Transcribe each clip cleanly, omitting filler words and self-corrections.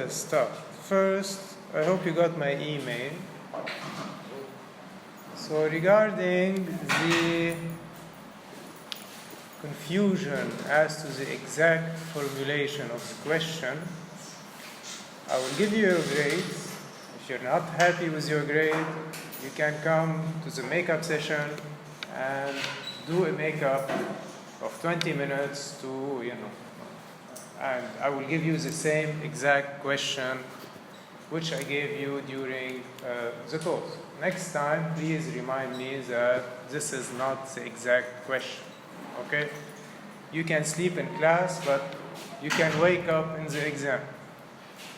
Start. First, I hope you got my email. So regarding the confusion as to the exact formulation of the question, I will give you your grades. If you're not happy with your grade, you can come to the makeup session and do a makeup of 20 minutes to, and I will give you the same exact question which I gave you during the course. Next time, please remind me that this is not the exact question, okay? You can sleep in class, but you can wake up in the exam,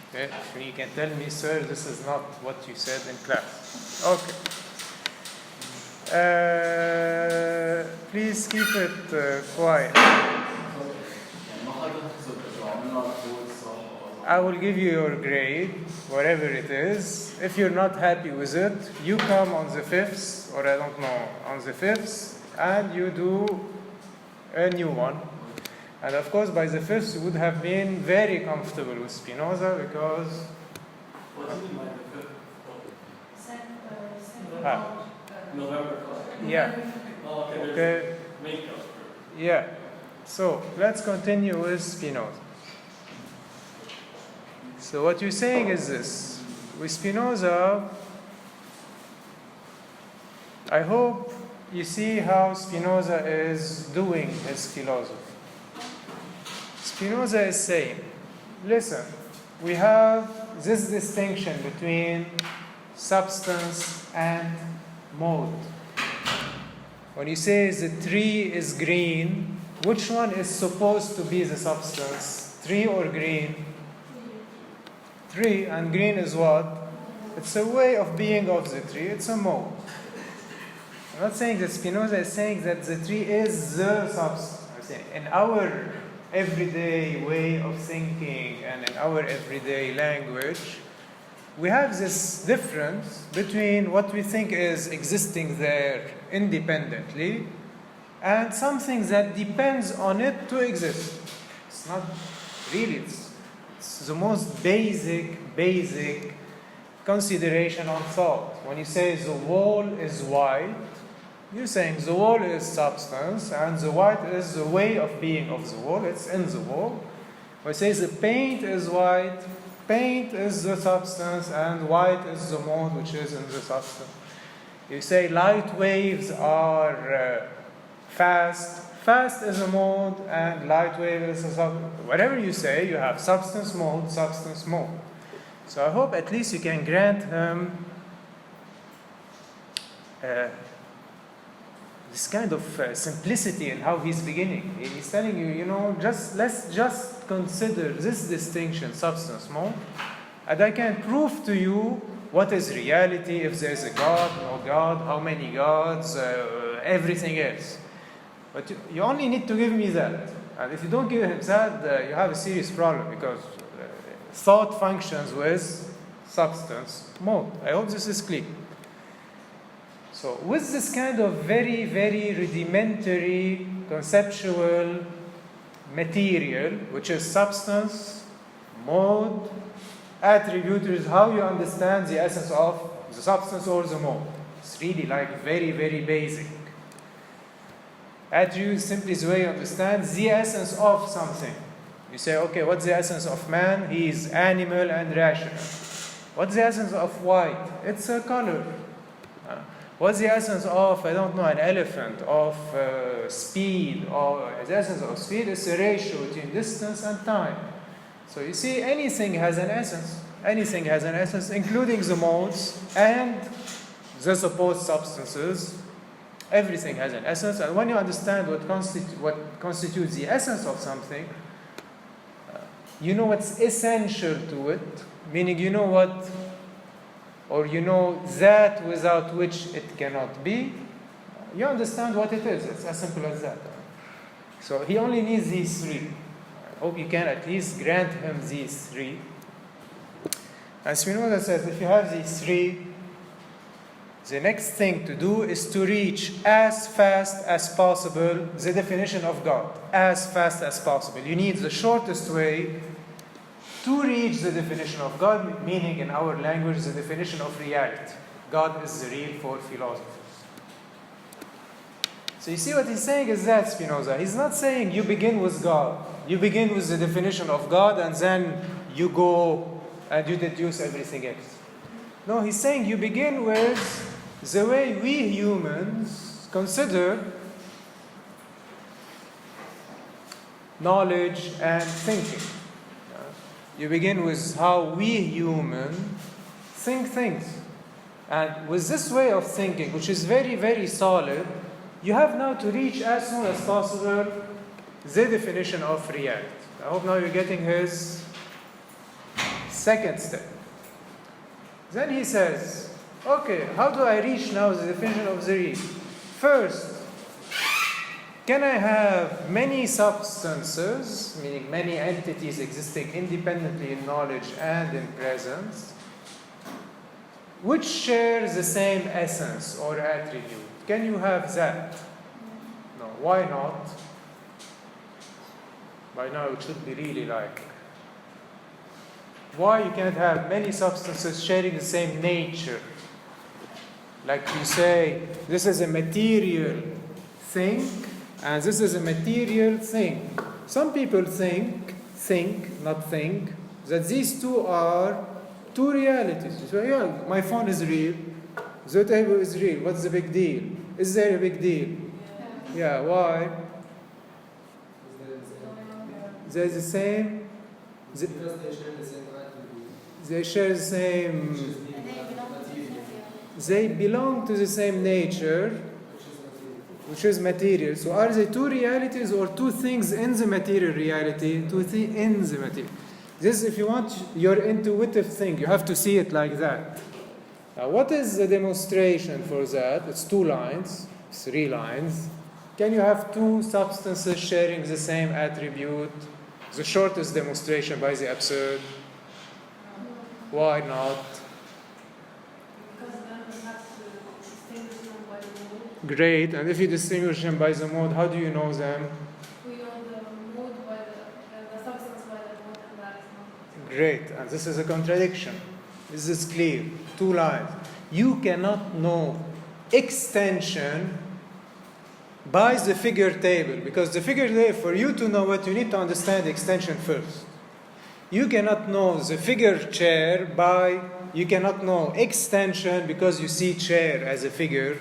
okay? And you can tell me, sir, this is not what you said in class. Okay. Please keep it quiet. I will give you your grade, whatever it is. If you're not happy with it, you come on the 5th, or I don't know, on the 5th, and you do a new one. And of course, by the 5th, you would have been very comfortable with Spinoza because... What do you mean by the 5th? November 1st. Yeah. Oh, Okay. Yeah. So, let's continue with Spinoza. So what you're saying is this. With Spinoza, I hope you see how Spinoza is doing his philosophy. Spinoza is saying, listen, we have this distinction between substance and mode. When you say the tree is green, which one is supposed to be the substance? Tree or green? Tree, and green is what? It's a way of being of the tree, it's a mode. I'm not saying that Spinoza is saying that the tree is the substance. I'm saying in our everyday way of thinking and in our everyday language, we have this difference between what we think is existing there independently and something that depends on it to exist. It's not really, it's the most basic consideration on thought. When you say the wall is white, you're saying the wall is substance and the white is the way of being of the wall, it's in the wall. When you say the paint is white, paint is the substance and white is the mode which is in the substance. You say light waves are fast is a mode and light wave is a substance. Whatever you say, you have substance mode. So I hope at least you can grant him this kind of simplicity in how he's beginning. He's telling you, let's just consider this distinction, substance mode, and I can prove to you what is reality, if there's a God, no God, how many gods, everything else. But you only need to give me that. And if you don't give him that, you have a serious problem because thought functions with substance mode. I hope this is clear. So with this kind of very, very rudimentary conceptual material, which is substance, mode, attribute, is how you understand the essence of the substance or the mode. It's really like very, very basic. Attribute is simply the way you understand the essence of something. You say, okay, what's the essence of man? He is animal and rational. What's the essence of white? It's a color. What's the essence of, I don't know, an elephant, of speed? Or the essence of speed is a ratio between distance and time. So you see, anything has an essence. Anything has an essence, including the modes and the supposed substances. Everything has an essence, and when you understand what constitutes the essence of something, you know what's essential to it, meaning you know what, or you know that without which it cannot be. You understand what it is. It's as simple as that. So he only needs these three. I hope you can at least grant him these three. And Spinoza says, if you have these three, the next thing to do is to reach as fast as possible the definition of God. As fast as possible. You need the shortest way to reach the definition of God, meaning in our language, the definition of reality. God is the real for philosophers. So you see what he's saying is that, Spinoza. He's not saying you begin with God. You begin with the definition of God and then you go and you deduce everything else. No, he's saying you begin with the way we humans consider knowledge and thinking. You begin with how we humans think things. And with this way of thinking, which is very, very solid, you have now to reach as soon as possible the definition of reality. I hope now you're getting his second step. Then he says, okay, how do I reach now the definition of the real? First, can I have many substances, meaning many entities existing independently in knowledge and in presence, which share the same essence or attribute? Can you have that? No. Why not? By now it should be really like. Why you can't have many substances sharing the same nature? Like you say, this is a material thing, and this is a material thing. Some people think, not think, that these two are two realities. So yeah, my phone is real, the table is real. What's the big deal? Is there a big deal? Yeah, why? They're the same. They share the same. They belong to the same nature, which is material. So are they two realities or two things in the material reality? Two things in the material. This, if you want your intuitive thing, you have to see it like that. Now, what is the demonstration for that? It's 2 lines, 3 lines. Can you have 2 substances sharing the same attribute? The shortest demonstration by the absurd. Why not? Because then we have to distinguish them by the mode. Great. And if you distinguish them by the mode, how do you know them? We know the mode by the substance by the mode, and that is not. Great. And this is a contradiction. This is clear. 2 lines. You cannot know extension by the figure table, because the figure table, for you to know it, you need to understand extension first. You cannot know the figure chair you cannot know extension because you see chair as a figure.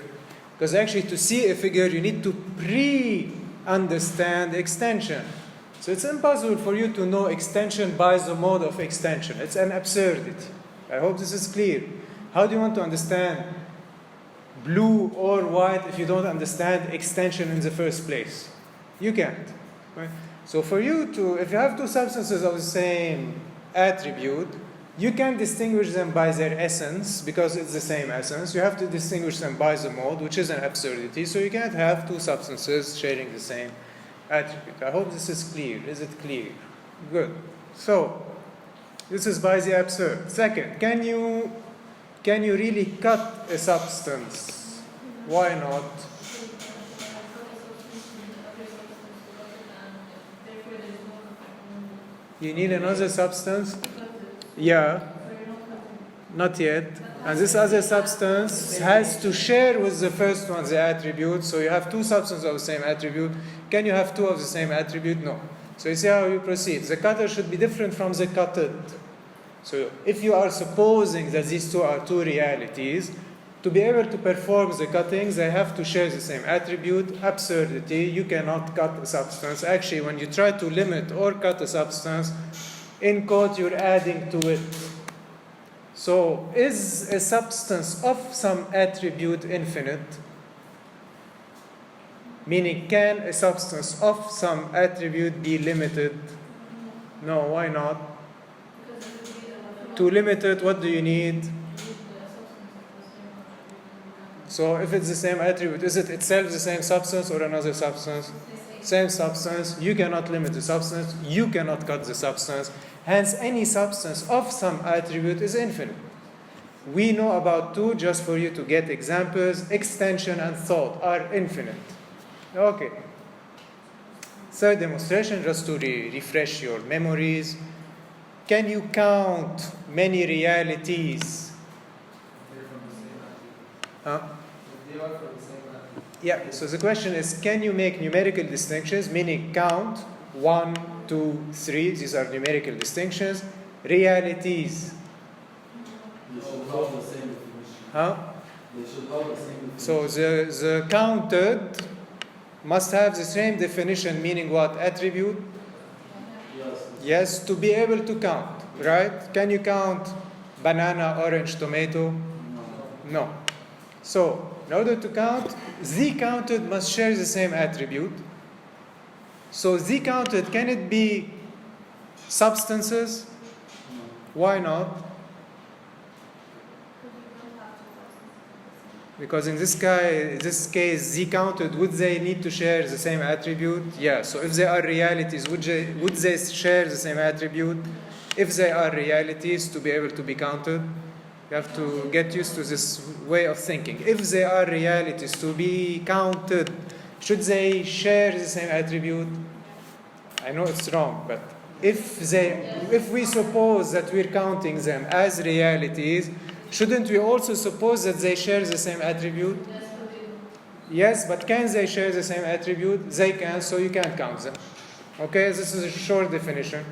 Because actually to see a figure, you need to pre-understand extension. So it's impossible for you to know extension by the mode of extension. It's an absurdity. I hope this is clear. How do you want to understand blue or white if you don't understand extension in the first place? You can't. Right? So for you to, if you have 2 substances of the same attribute, you can distinguish them by their essence because it's the same essence. You have to distinguish them by the mode, which is an absurdity. So you can't have 2 substances sharing the same attribute. I hope this is clear. Is it clear? Good. So this is by the absurd. Second, can you really cut a substance? Why not? You need another substance? Yeah. Not yet. And this other substance has to share with the first one the attribute. So you have 2 substances of the same attribute. Can you have 2 of the same attribute? No. So you see how you proceed. The cutter should be different from the cutted. So if you are supposing that these 2 are 2 realities, to be able to perform the cutting, they have to share the same attribute. Absurdity, you cannot cut a substance. Actually, when you try to limit or cut a substance, in quote, you're adding to it. So is a substance of some attribute infinite? Meaning, can a substance of some attribute be limited? No, why not? To limit it, what do you need? So if it's the same attribute, is it itself the same substance or another substance? Same substance. You cannot limit the substance. You cannot cut the substance. Hence, any substance of some attribute is infinite. We know about 2, just for you to get examples. Extension and thought are infinite. Okay. Third demonstration, just to refresh your memories. can you count many realities? Huh? Yeah, so the question is, can you make numerical distinctions, meaning count 1, 2, 3, these are numerical distinctions, realities? They should have the same definition. Huh? They should have the same definition. So the counted must have the same definition, meaning what? Attribute? Yes. Yes, to be able to count, right? Can you count banana, orange, tomato? No. So, in order to count, the counted must share the same attribute. So, the counted, can it be substances? Why not? Because in this case, the counted, would they need to share the same attribute? Yeah. So if they are realities, would they share the same attribute? If they are realities, to be able to be counted, you have to get used to this way of thinking. If they are realities to be counted, should they share the same attribute? I know it's wrong, but if we suppose that we're counting them as realities, shouldn't we also suppose that they share the same attribute? Yes, but can they share the same attribute? They can, so you can't count them. Okay, this is a short definition.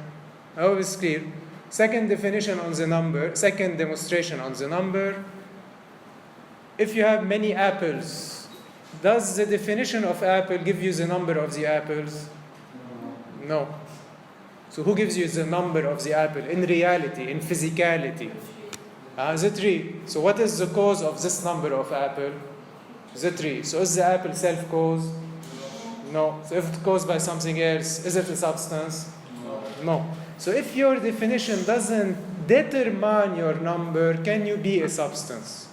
I hope it's clear. Second demonstration on the number. If you have many apples, does the definition of apple give you the number of the apples? No. So who gives you the number of the apple in reality, in physicality? The tree. So what is the cause of this number of apple? The tree. So is the apple self-caused? No. So if it's caused by something else, is it a substance? No. So if your definition doesn't determine your number, can you be a substance?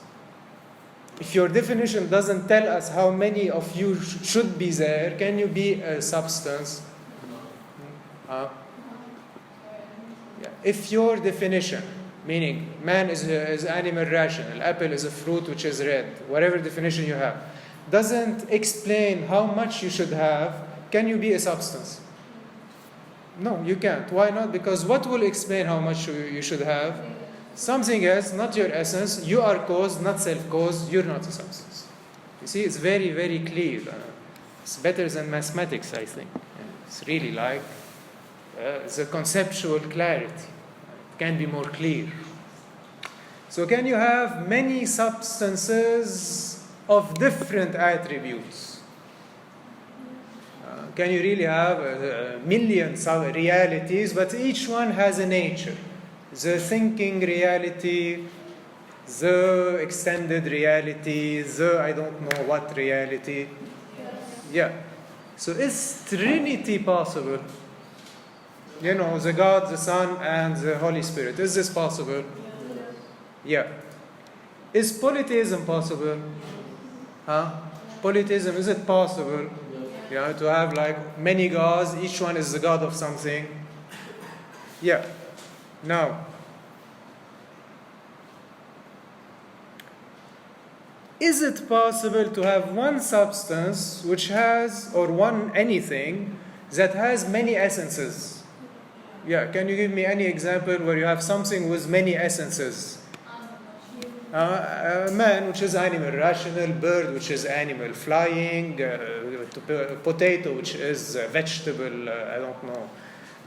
If your definition doesn't tell us how many of you should be there, can you be a substance? Yeah. If your definition, meaning man is animal rational, apple is a fruit which is red, whatever definition you have, doesn't explain how much you should have, can you be a substance? No, you can't. Why not? Because what will explain how much you should have? Something else, not your essence. You are caused, not self-caused. You're not a substance. You see, it's very, very clear. It's better than mathematics, I think. It's really like the conceptual clarity. It can be more clear. So can you have many substances of different attributes? Can you really have a million realities, but each one has a nature? The thinking reality, the extended reality, the I don't know what reality. Yeah. So is Trinity possible? You know, the God, the Son, and the Holy Spirit. Is this possible? Yeah. Is polytheism possible? Polytheism, is it possible? To have like many gods, each one is the god of something. Yeah. Now, is it possible to have one substance which has, or one anything that has many essences? Yeah, can you give me any example where you have something with many essences? Man, which is animal rational, bird, which is animal flying, potato, which is vegetable, I don't know,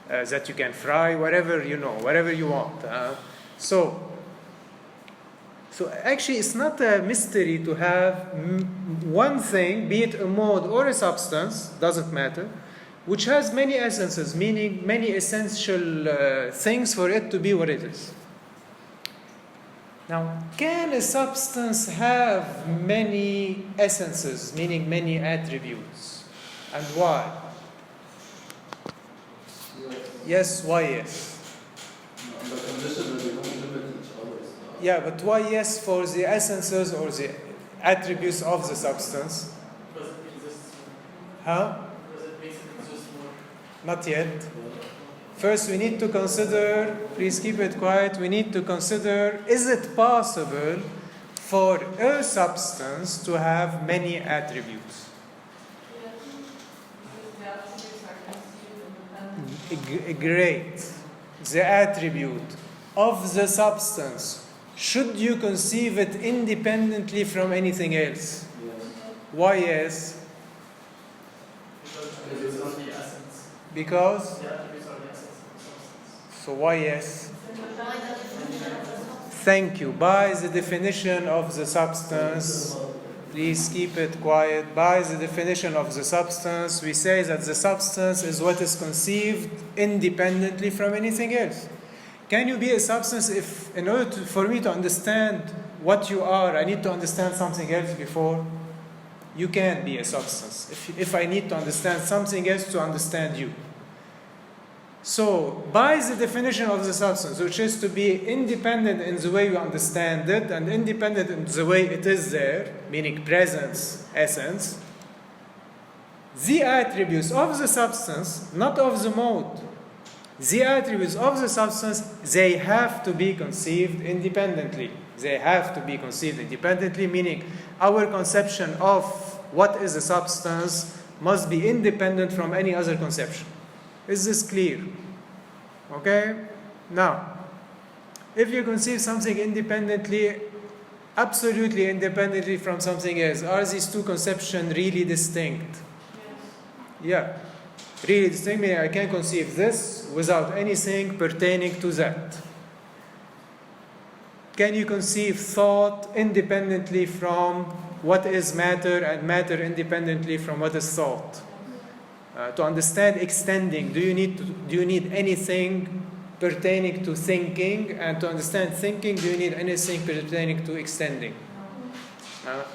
that you can fry, whatever you know, whatever you want. So actually it's not a mystery to have one thing, be it a mode or a substance, doesn't matter, which has many essences, meaning many essential things for it to be what it is. Now, can a substance have many essences, meaning many attributes? And why? Yes, why yes? The condition that they don't limit each other. Yeah, but why yes for the essences or the attributes of the substance? Because it exists. Huh? Because it makes it exist more. Not yet. First, we need to consider, please keep it quiet, we need to consider, is it possible for a substance to have many attributes? Great. the attribute of the substance, should you conceive it independently from anything else? Yes. Why yes? Because it's not the essence. Because? The attributes are the essence of the substance. So why yes? By the definition of the substance. Thank you. By the definition of the substance, please keep it quiet. By the definition of the substance, we say that the substance is what is conceived independently from anything else. Can you be a substance if, in order for me to understand what you are, I need to understand something else before? You can't be a substance if I need to understand something else to understand you. So, by the definition of the substance, which is to be independent in the way you understand it and independent in the way it is there, meaning presence, essence, the attributes of the substance, not of the mode, the attributes of the substance, they have to be conceived independently. They have to be conceived independently, meaning our conception of what is a substance must be independent from any other conception. Is this clear? Okay? Now, if you conceive something independently, absolutely independently from something else, are these two conceptions really distinct? Yeah. Really distinct, meaning I can conceive this without anything pertaining to that. Can you conceive thought independently from what is matter and matter independently from what is thought? To understand extending, do you need anything pertaining to thinking? And to understand thinking, do you need anything pertaining to extending?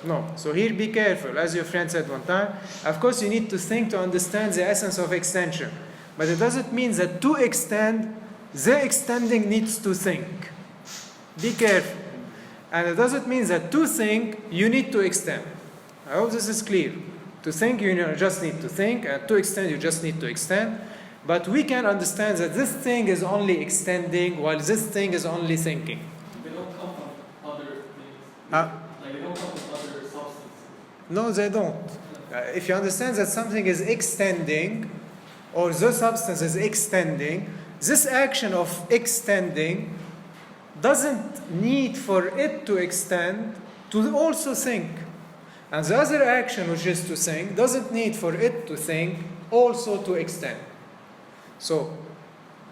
No. So here be careful, as your friend said one time. Of course you need to think to understand the essence of extension. But it doesn't mean that to extend, the extending needs to think. Be careful. And it doesn't mean that to think, you need to extend. I hope this is clear. To think, you just need to think, and to extend, you just need to extend. But we can understand that this thing is only extending, while this thing is only thinking. They don't come from other things. Huh? Like they don't come from other substances. No, they don't. If you understand that something is extending, or the substance is extending, this action of extending doesn't need for it to extend to also think. And the other action, which is to think, doesn't need for it to think also to extend. So,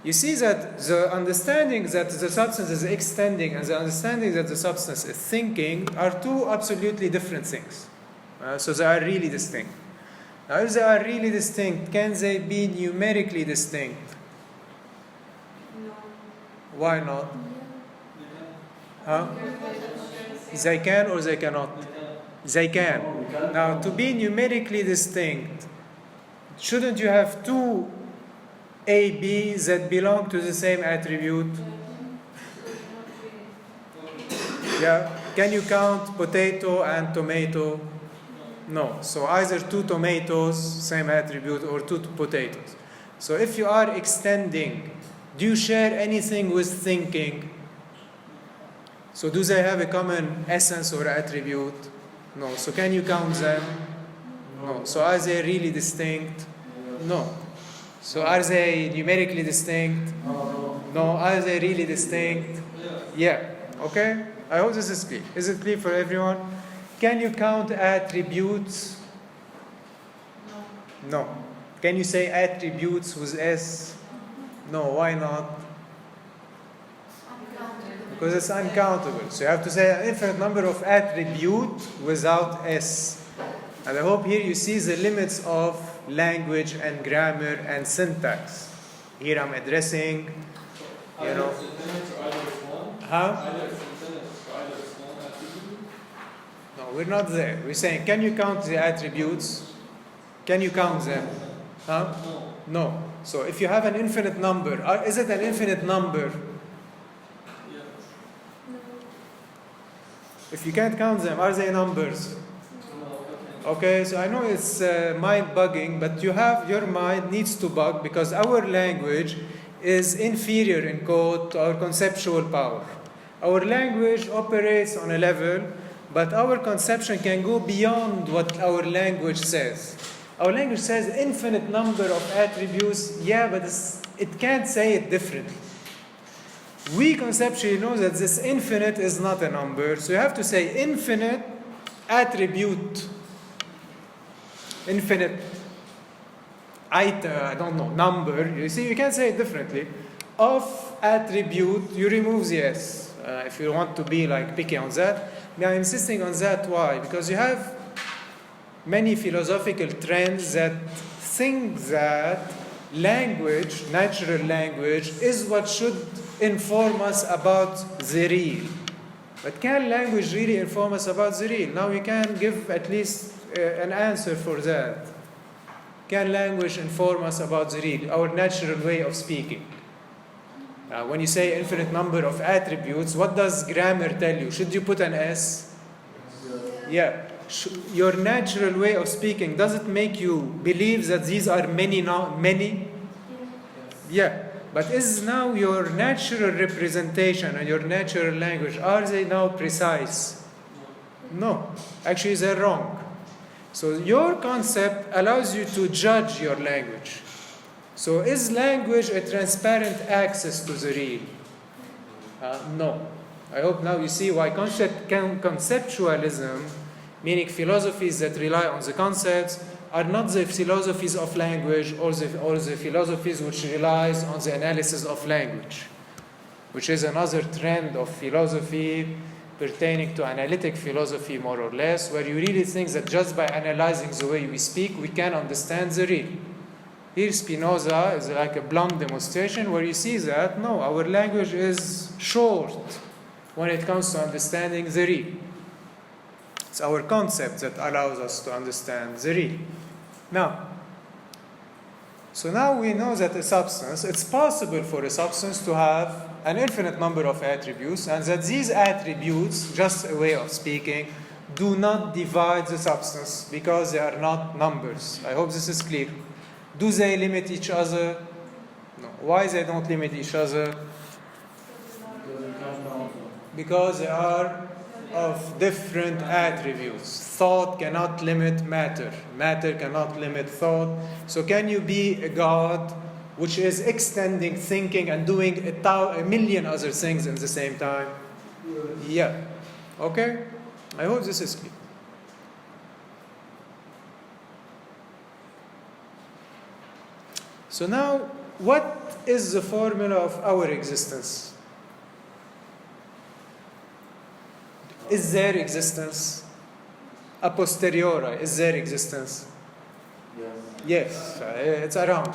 you see that the understanding that the substance is extending and the understanding that the substance is thinking are two absolutely different things. So they are really distinct. Now, if they are really distinct, can they be numerically distinct? No. Why not? They can. Huh? They can or they cannot? They can. Now, to be numerically distinct, shouldn't you have two A, B that belong to the same attribute? Yeah. Can you count potato and tomato? No. So either two tomatoes, same attribute, or two potatoes. So if you are extending, do you share anything with thinking? So do they have a common essence or attribute? No. So can you count them? No. So are they really distinct? No. So are they numerically distinct? No. Are they really distinct? Yeah. Okay? I hope this is clear. Is it clear for everyone? Can you count attributes? No. Can you say attributes with S? No. Why not? Because it's uncountable. So you have to say an infinite number of attributes without S. And I hope here you see the limits of language and grammar and syntax. Here I'm addressing, you know. Either it's infinite or either it's one. Huh? Either it's infinite or either it's one attribute. No, we're not there. We're saying, can you count the attributes? Can you count them? Huh? No. No. So if you have an infinite number, is it an infinite number? Yes. If you can't count them, are they numbers? No. Okay, so I know it's mind bugging, but your mind needs to bug because our language is inferior in code to our conceptual power. Our language operates on a level, but our conception can go beyond what our language says. Our language says infinite number of attributes, yeah, but it can't say it differently. we conceptually know that this infinite is not a number. So you have to say infinite attribute, infinite item, I don't know, number. You see, you can say it differently. Of attribute, you remove the S. If you want to be like picky on that. Now I'm insisting on that. Why? Because you have many philosophical trends that think that language, natural language, is what should inform us about the real. But can language really inform us about the real? Now we can give at least an answer for that. Can language inform us about the real, our natural way of speaking? When you say infinite number of attributes, what does grammar tell you? Should you put an S? Yeah. Your natural way of speaking, does it make you believe that these are many? Yeah. But is now your natural representation and your natural language, are they now precise? No. Actually, they're wrong. So your concept allows you to judge your language. So is language a transparent access to the real? No. I hope now you see why conceptualism, meaning philosophies that rely on the concepts, are not the philosophies of language or the philosophies which relies on the analysis of language, which is another trend of philosophy pertaining to analytic philosophy, more or less, where you really think that just by analyzing the way we speak, we can understand the real. Here Spinoza is like a blunt demonstration where you see that, no, our language is short when it comes to understanding the real. It's our concept that allows us to understand the real. Now we know that a substance, it's possible for a substance to have an infinite number of attributes, and that these attributes, just a way of speaking, do not divide the substance because they are not numbers. I hope this is clear. Do they limit each other? No. Why they don't limit each other? Because they are of different attributes. Thought cannot limit matter. Matter cannot limit thought. So can you be a God which is extending thinking and doing a million other things at the same time? Yeah. Okay? I hope this is clear. So now, what is the formula of our existence? Is there existence? A posteriori, is there existence? Yes, it's around.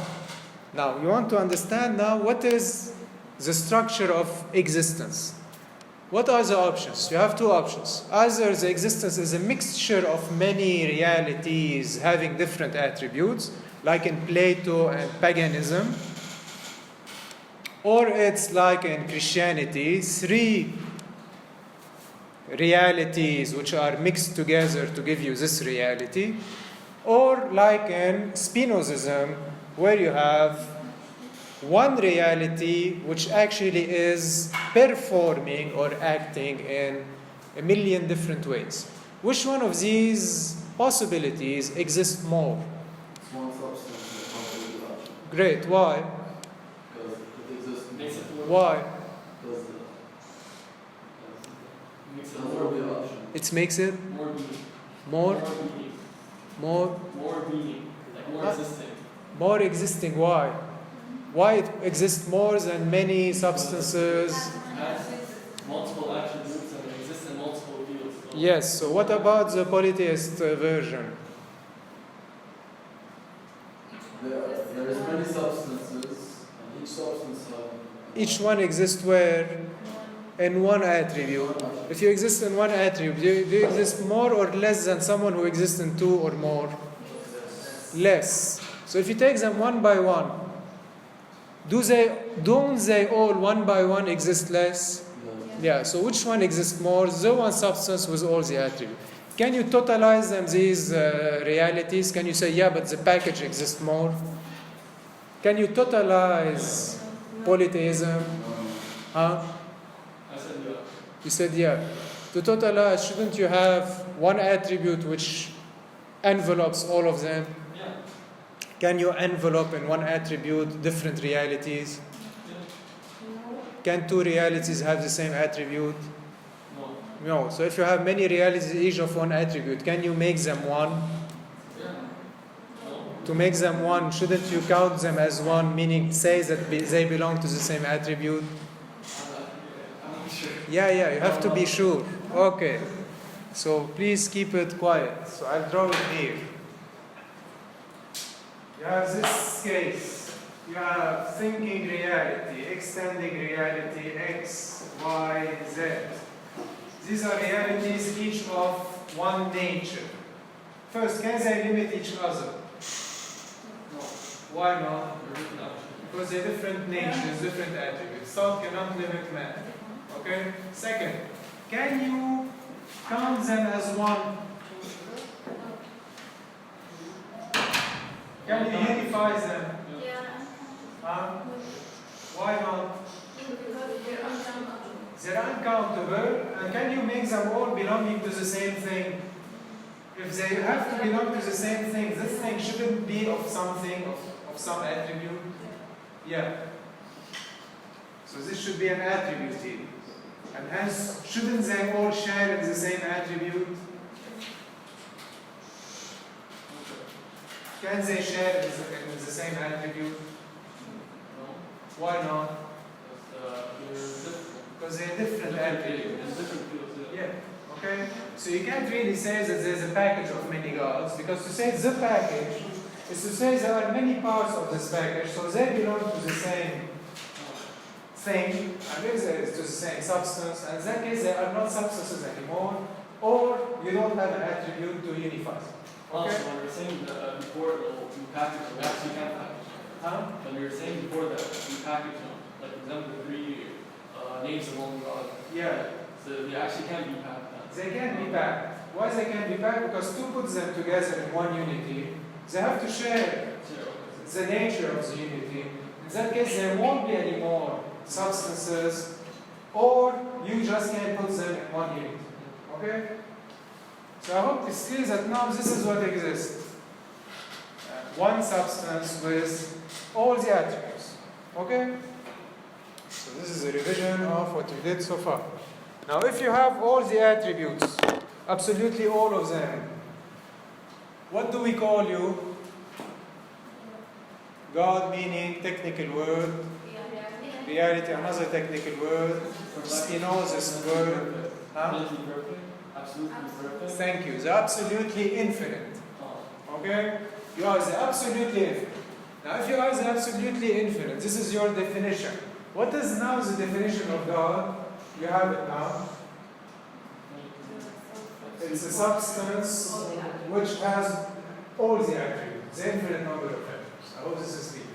Now, you want to understand now what is the structure of existence. What are the options? You have two options. Either the existence is a mixture of many realities having different attributes, like in Plato and paganism, or it's like in Christianity, three realities which are mixed together to give you this reality, or like in Spinozism, where you have one reality which actually is performing or acting in a million different ways. Which one of these possibilities exists more? One substance that comes with the action. Great. Why? Because it exists. Makes it more. Why? Because Makes it it has more more the meaning. option. It makes it More meaning. more, meaning. more, More meaning. Like more Huh? existing. more existing. Why? Why it exists more than many substances? Has multiple attributes and it exists in multiple fields. So Yes. So what about the polytheist version? There is many substances, and each substance has Each one exists where? In one attribute. If you exist in one attribute, do you exist more or less than someone who exists in two or more? Less. So if you take them one by one, don't they all one by one exist less? Yeah, so which one exists more? The one substance with all the attributes. Can you totalize them, these realities? Can you say, yeah, but the package exists more? Can you totalize polytheism? Huh? I said yeah. You said, yeah. To totalize, shouldn't you have one attribute which envelopes all of them? Yeah. Can you envelope in one attribute different realities? Can two realities have the same attribute? No. No. So if you have many realities, each of one attribute, can you make them one? Yeah. No. To make them one, shouldn't you count them as one, meaning say that they belong to the same attribute? I'm not sure. Yeah, you have to be sure. Okay. So please keep it quiet. So I'll draw it here. You have this case. You have thinking reality, extending reality, X, Y, Z. These are realities, each of one nature. First, can they limit each other? No. Why not? They're different actually. Because they're different natures, different attributes. Thought cannot limit man. Okay? Second, can you count them as one? Can you unify them? Yeah. Huh? Why not? Because they're uncountable. They're uncountable, and can you make them all belonging to the same thing? If they have to belong to the same thing, this thing shouldn't be of something, of some attribute. Yeah. So this should be an attribute here. And hence, shouldn't they all share in the same attribute? Can they share in the same attribute? No. Why not? They're different. Because they're different attributes. There's different fields. Yeah. Okay? So you can't really say that there's a package of many gods, because to say the package is to say there are many parts of this package, so they belong to the same thing, and if there is to the same substance, and in that case they are not substances anymore, or you don't have an attribute to unify them. Also, Okay? when we were saying before you package them, we actually can't package them. Huh? When we were saying before that we package them, like for example the three names of one God, Yeah. so they actually can't be packed. They can be packed. Why they can be packed? Because to put them together in one unity, they have to share the nature of the unity. In that case, there won't be any more substances, or you just can't put them in one unity. Okay? So I hope it's clear that now this is what exists. One substance with all the attributes. Okay? So this is a revision of what we did so far. Now if you have all the attributes, absolutely all of them, what do we call you? God meaning technical word, reality another technical word, Spinoza's word. Huh? Absolutely perfect. Absolutely perfect. Thank you. The absolutely infinite. Oh. Okay? You are the absolutely infinite. Now if you are the absolutely infinite, this is your definition. What is now the definition of God? You have it now. It's a substance which has all the attributes, the infinite number of attributes. I hope this is clear.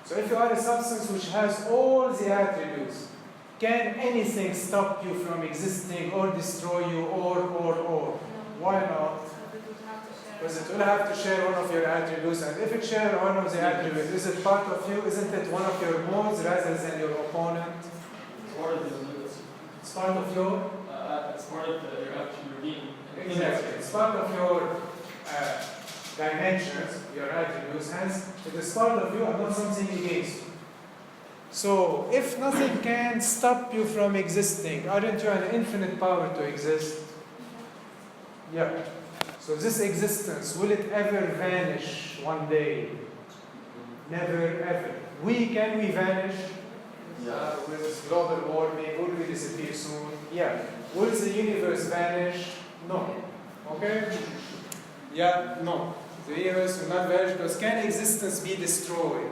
So if you are a substance which has all the attributes, can anything stop you from existing or destroy you or? Why not? Because it will have to share one of your attributes, and if it shares one of the attributes, is it part of you? Isn't it one of your modes rather than your opponent? It's part of the limits. It's part of your? It's part of your actual being. Exactly. It's part of your dimensions, your attributes, hence it is part of you and not something against you. So, if nothing can stop you from existing, aren't you an infinite power to exist? Yeah. So this existence, will it ever vanish one day? Never ever. Can we vanish? With global warming, will we disappear soon? Yeah. Will the universe vanish? No. Okay? Yeah, no. The universe will not vanish because can existence be destroyed?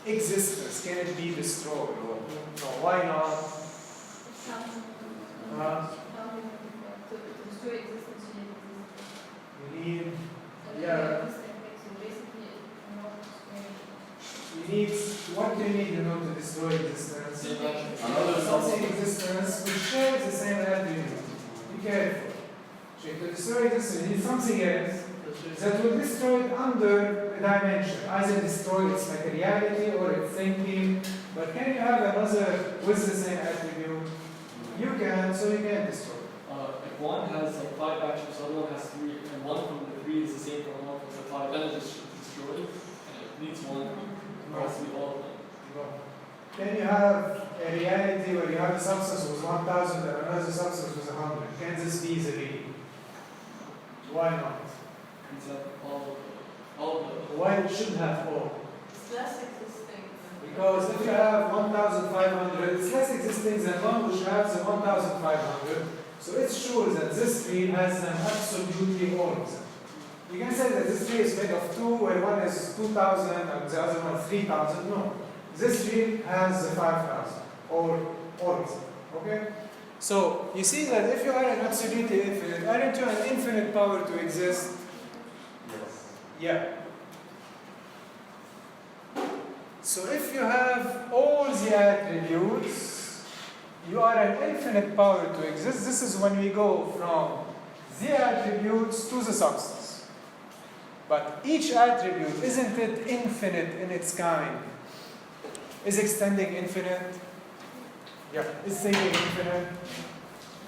Existence, can it be destroyed? No. Why not? To destroy existence, You need, yeah. You need, what do you need in order to destroy existence? Another Something substance. existence which shares the same attribute. Be careful. So to destroy existence, you need something else that will destroy it under a dimension. Either destroy its materiality or its thinking. But can you have another with the same attribute? You can, so you can destroy. If one has like 5 attributes, the other one has 3, and one from the 3 is the same from one from the 5, then it just destroys, and it needs one. It has to be all of them. Can you have a reality where you have a substance was 1,000 and another substance was 100? Can this be the real? Why not? It's all the Why it should have all? It's less existing. Because if you have 1,500, it's less existing than one which has the 1,500. So it's sure that this tree has them absolutely all of them. You can say that this tree is made of two, where one is 2,000 and the other one 3,000. No. This tree has the 5,000, or all of them. Okay? So you see that if you are an absolutely infinite, aren't you an infinite power to exist? Yes. Yeah. So if you have all the attributes, you are an infinite power to exist. This is when we go from the attributes to the substance. But each attribute, isn't it infinite in its kind? Is extending infinite? Yeah. Is thinking infinite?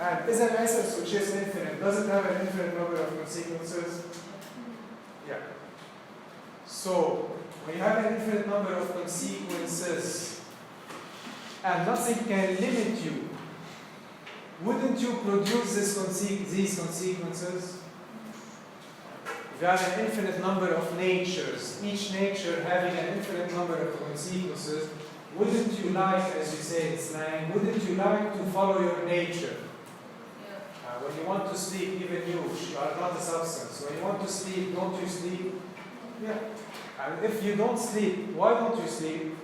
And is an essence which is infinite, does it have an infinite number of consequences? Yeah. So, when you have an infinite number of consequences and nothing can limit you, wouldn't you produce these consequences? If you have an infinite number of natures, each nature having an infinite number of consequences, wouldn't you like, as you say in slang, wouldn't you like to follow your nature? When you want to sleep, even you are not a substance. When you want to sleep, don't you sleep? Yeah. And if you don't sleep, why don't you sleep?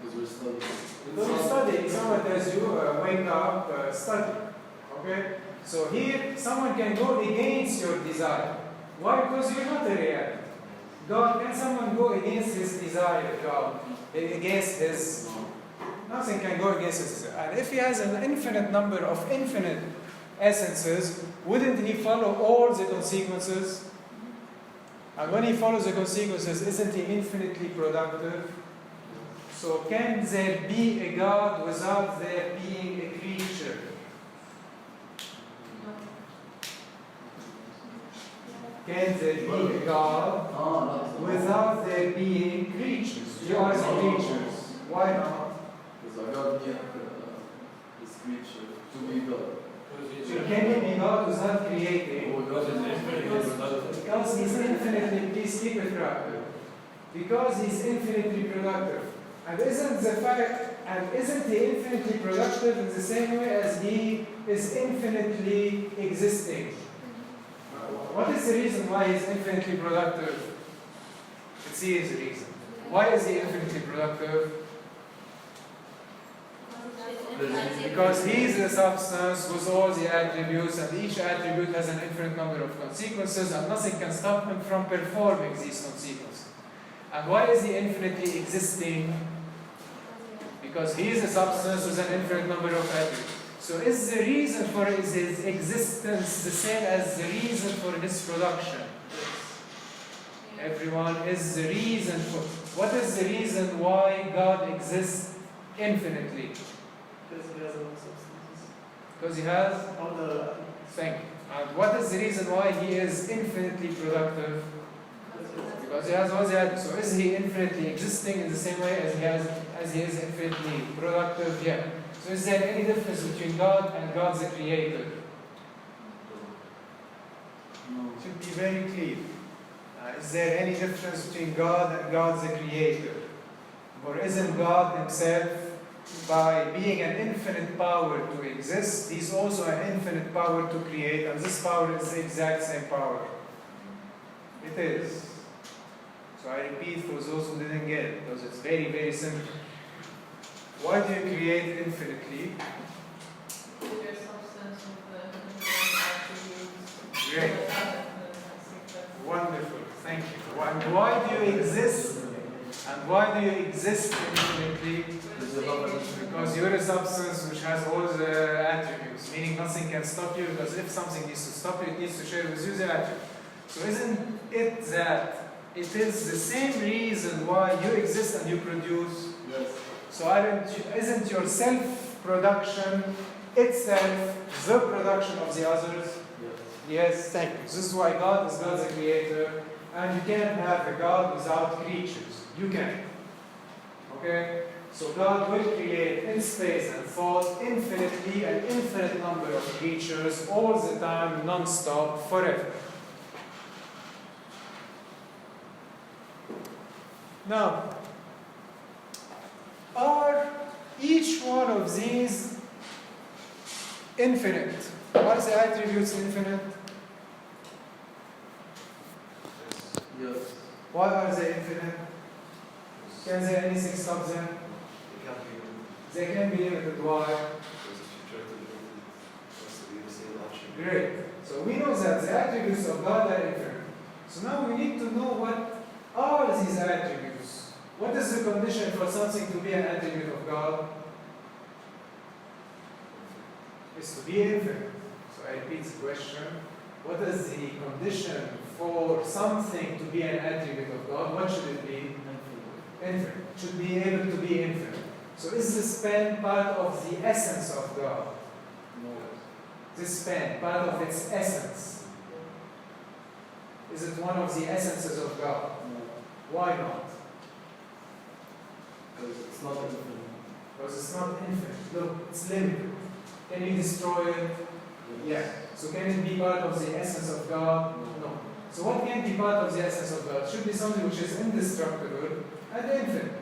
Because we're studying. You don't study. Someone tells you, wake up, study. Okay? So here, someone can go against your desire. Why? Because you're not a reality. God, can someone go against his desire, God? Against his... Nothing can go against his desire. And if he has an infinite number of infinite essences, wouldn't he follow all the consequences? And when he follows the consequences, isn't he infinitely productive? So can there be a God without there being a creature? Can there be a God without there being creatures? You are the creatures. Why not? Because God made this creature to be God. So can he be God without creating? God is infinitely productive. Because he's infinitely, please keep it right. Because he's infinitely productive. And isn't he infinitely productive in the same way as he is infinitely existing? What is the reason why he's infinitely productive? Let's see his reason. Why is he infinitely productive? Because he is a substance with all the attributes, and each attribute has an infinite number of consequences, and nothing can stop him from performing these consequences. And why is he infinitely existing? Because he is a substance with an infinite number of attributes. So is the reason for his existence the same as the reason for his production? Everyone is the reason for... What is the reason why God exists infinitely? Because he has all substances. Because he has All the Thank you. And what is the reason why he is infinitely productive? Because he has all the attributes. So is he infinitely existing in the same way as he is infinitely productive? Yeah. So is there any difference between God and God the Creator? No. It should be very clear. Is there any difference between God and God the Creator? Or isn't God himself, by being an infinite power to exist, he's also an infinite power to create, and this power is the exact same power? It is. So I repeat for those who didn't get it, because it's very, very simple. Why do you create infinitely? Your substance with the attributes. Great. Wonderful. Thank you. And why do you exist? And why do you exist infinitely? Because you're a substance which has all the attributes, meaning nothing can stop you, because if something needs to stop you, it needs to share with you the attributes. So isn't it that it is the same reason why you exist and you produce? Yes. So isn't your self-production itself the production of the others? Yes. Yes, thank you. This is why God is God the Creator, and you can't have a God without creatures. You can. Okay? So God will create in space and thought infinitely an infinite number of creatures all the time, non-stop, forever. Now, are each one of these infinite? Are the attributes infinite? Yes. Why are they infinite? Can there anything stop them? They can be limited. Why? Great. So we know that the attributes of God are infinite. So now we need to know what are these attributes. What is the condition for something to be an attribute of God? Is to be infinite. So I repeat the question. What is the condition for something to be an attribute of God? What should it be? Infinite. It should be able to be infinite. So is the span part of the essence of God? No. This span, part of its essence. Is it one of the essences of God? No. Why not? Because it's not infinite. Because it's not infinite. Look, it's limited. Can you destroy it? Yeah. So can it be part of the essence of God? No. So what can be part of the essence of God? It should be something which is indestructible and infinite.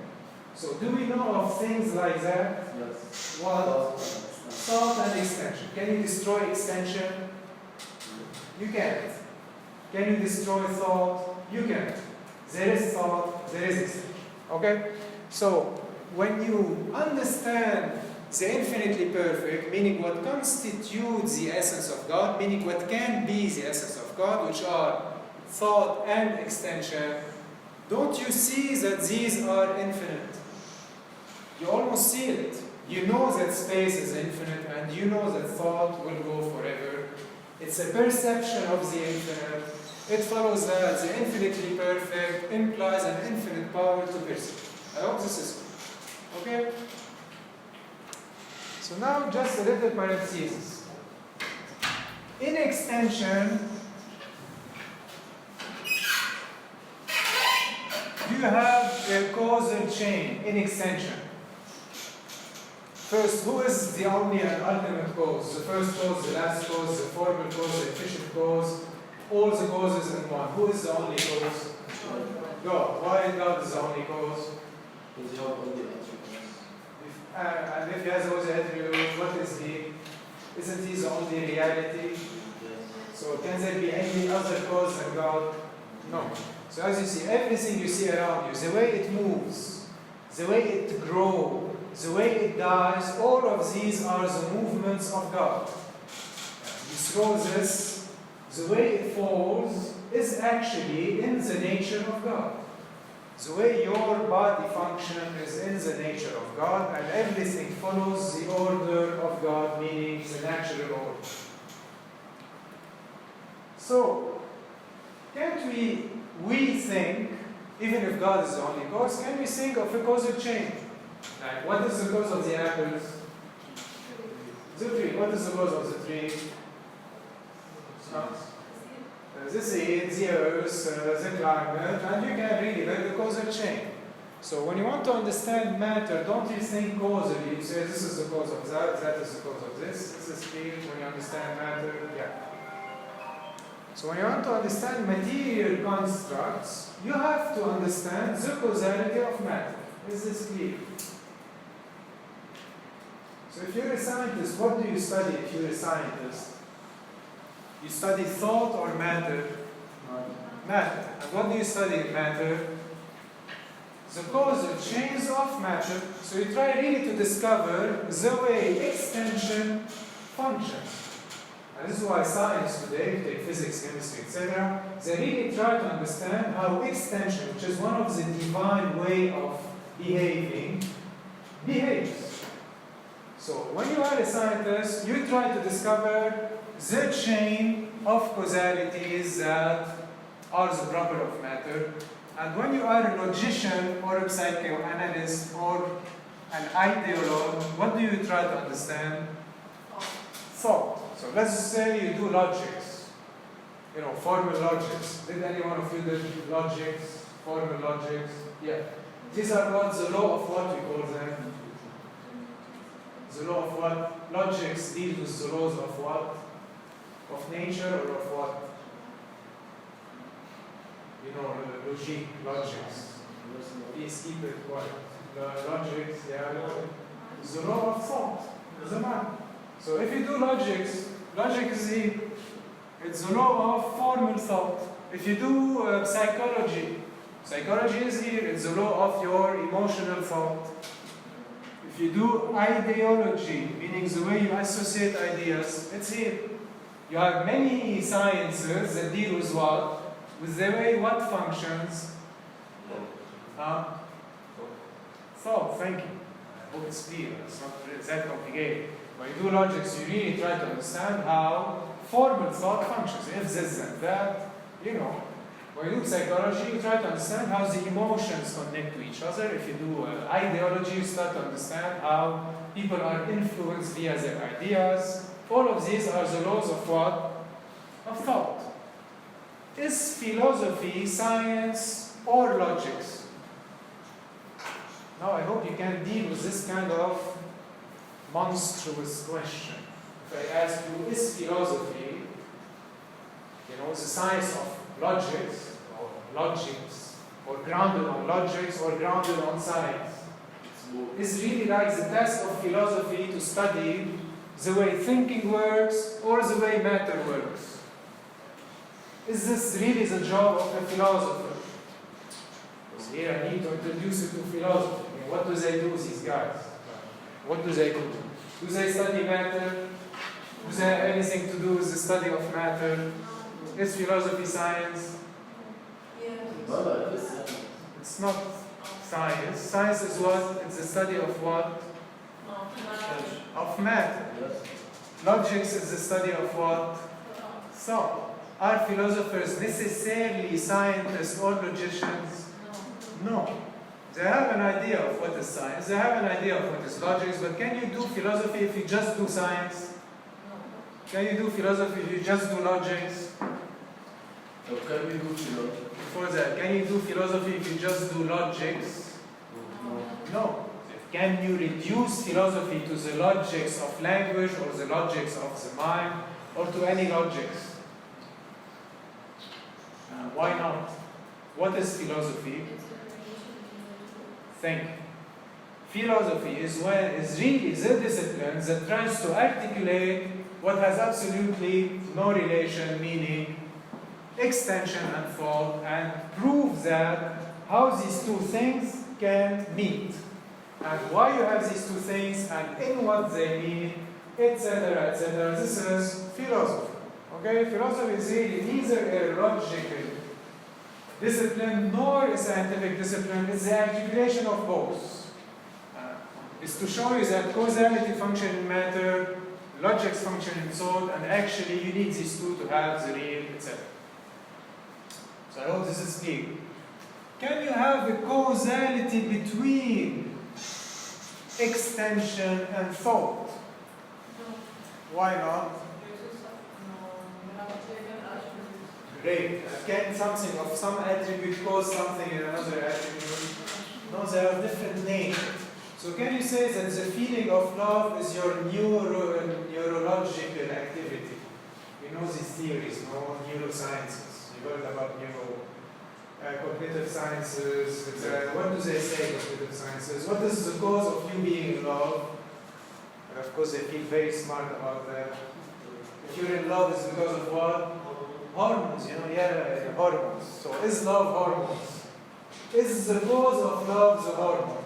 So do we know of things like that? Yes. What? Thought and extension. Can you destroy extension? You can't. Can you destroy thought? You can't. There is thought, there is extension. Okay? So when you understand the infinitely perfect, meaning what constitutes the essence of God, meaning what can be the essence of God, which are thought and extension, don't you see that these are infinite? You almost see it. You know that space is infinite and you know that thought will go forever. It's a perception of the infinite. It follows that the infinitely perfect implies an infinite power to perceive. I hope this is clear. Okay? So now just a little parenthesis. In extension, you have a causal chain in extension. First, who is the only and ultimate cause? The first cause, the last cause, the formal cause, the efficient cause, all the causes in one. Who is the only cause? God. Why God is the only cause? Because you have all the attributes. And if he has all the attributes, what is he? Isn't he the only reality? Yes. So can there be any other cause than God? No. So as you see, everything you see around you, the way it moves, the way it grows, the way it dies, all of these are the movements of God. You throw this, the way it falls is actually in the nature of God. The way your body functions is in the nature of God, and everything follows the order of God, meaning the natural order. So, can't we think, even if God is the only cause, can we think of a causal chain? Like, what is the cause of the apples? The tree. What is the cause of the tree? The seed, the earth, the climate, and you can really make the causal chain. So when you want to understand matter, don't you think causally? You say this is the cause of that, that is the cause of this. This is clear when you understand matter. Yeah. So when you want to understand material constructs, you have to understand the causality of matter. Is this clear? So if you're a scientist, what do you study if you're a scientist? You study thought or matter? Matter. And what do you study in matter? The causal chains of matter. So you try really to discover the way extension functions. And this is why science today, take physics, chemistry, etc., they really try to understand how extension, which is one of the divine way of behaving, behaves. So when you are a scientist, you try to discover the chain of causalities that are the proper of matter. And when you are a logician or a psychoanalyst or an ideologue, what do you try to understand? Thought. So let's say you do logics, formal logics. Did any one of you do logics, formal logics? Yeah. These are what the law of what we call them. The law of what? Logics deals with the laws of what? Of nature or of what? You know, logics. Please keep it quiet. Logics, yeah. The law of thought. The man. So if you do logics, logic is it's the law of formal thought. If you do psychology, psychology is here. It's the law of your emotional thought. If you do ideology, meaning the way you associate ideas, it's here. You have many sciences that deal with what? With the way what functions? Thought, thank you. I hope it's clear. It's not that complicated. When you do logics, you really try to understand how formal thought functions. If this and that, you know. When you do psychology, you try to understand how the emotions connect to each other. If you do ideology, you start to understand how people are influenced via their ideas. All of these are the laws of what? Of thought. Is philosophy science or logics? Now I hope you can deal with this kind of monstrous question. If I ask you, is philosophy, you know, the science of logics, or grounded on logics, or grounded on science? It's really like the task of philosophy to study the way thinking works or the way matter works. Is this really the job of a philosopher? Because here I need to introduce you to philosophy. I mean, what do they do, these guys? What do they do? Do they study matter? Do they have anything to do with the study of matter? Is philosophy science? It's not science. Science is what? It's the study of what? Of matter. Logics is the study of what? Thought. Are philosophers necessarily scientists or logicians? No. They have an idea of what is science. They have an idea of what is logics. But can you do philosophy if you just do science? Can you do philosophy if you just do logics? So can we do philosophy? Before that, can you do philosophy if you just do logics? No. Can you reduce philosophy to the logics of language or the logics of the mind or to any logics? Why not? What is philosophy? Think. Philosophy is really the discipline that tries to articulate what has absolutely no relation, meaning extension and thought, and prove that how these two things can meet, and why you have these two things, and in what they mean, etc., etc. This is philosophy. Okay, philosophy is really neither a logical discipline nor a scientific discipline. It's the articulation of both. It's to show you that causality functions in matter, logics function in thought, and actually you need these two to have the real, etc. So I hope this is clear. Can you have a causality between extension and thought? Why not? Great. Can something of some attribute cause something in another attribute? No, they have different names. So can you say that the feeling of love is your neurological activity? You know these theories, no? Neurosciences. You heard about cognitive sciences. What do they say, cognitive sciences? What is the cause of you being in love? And of course they feel very smart about that. If you're in love, it's because of what? Hormones, you know, yeah, hormones. So is love hormones? Is the cause of love the hormones?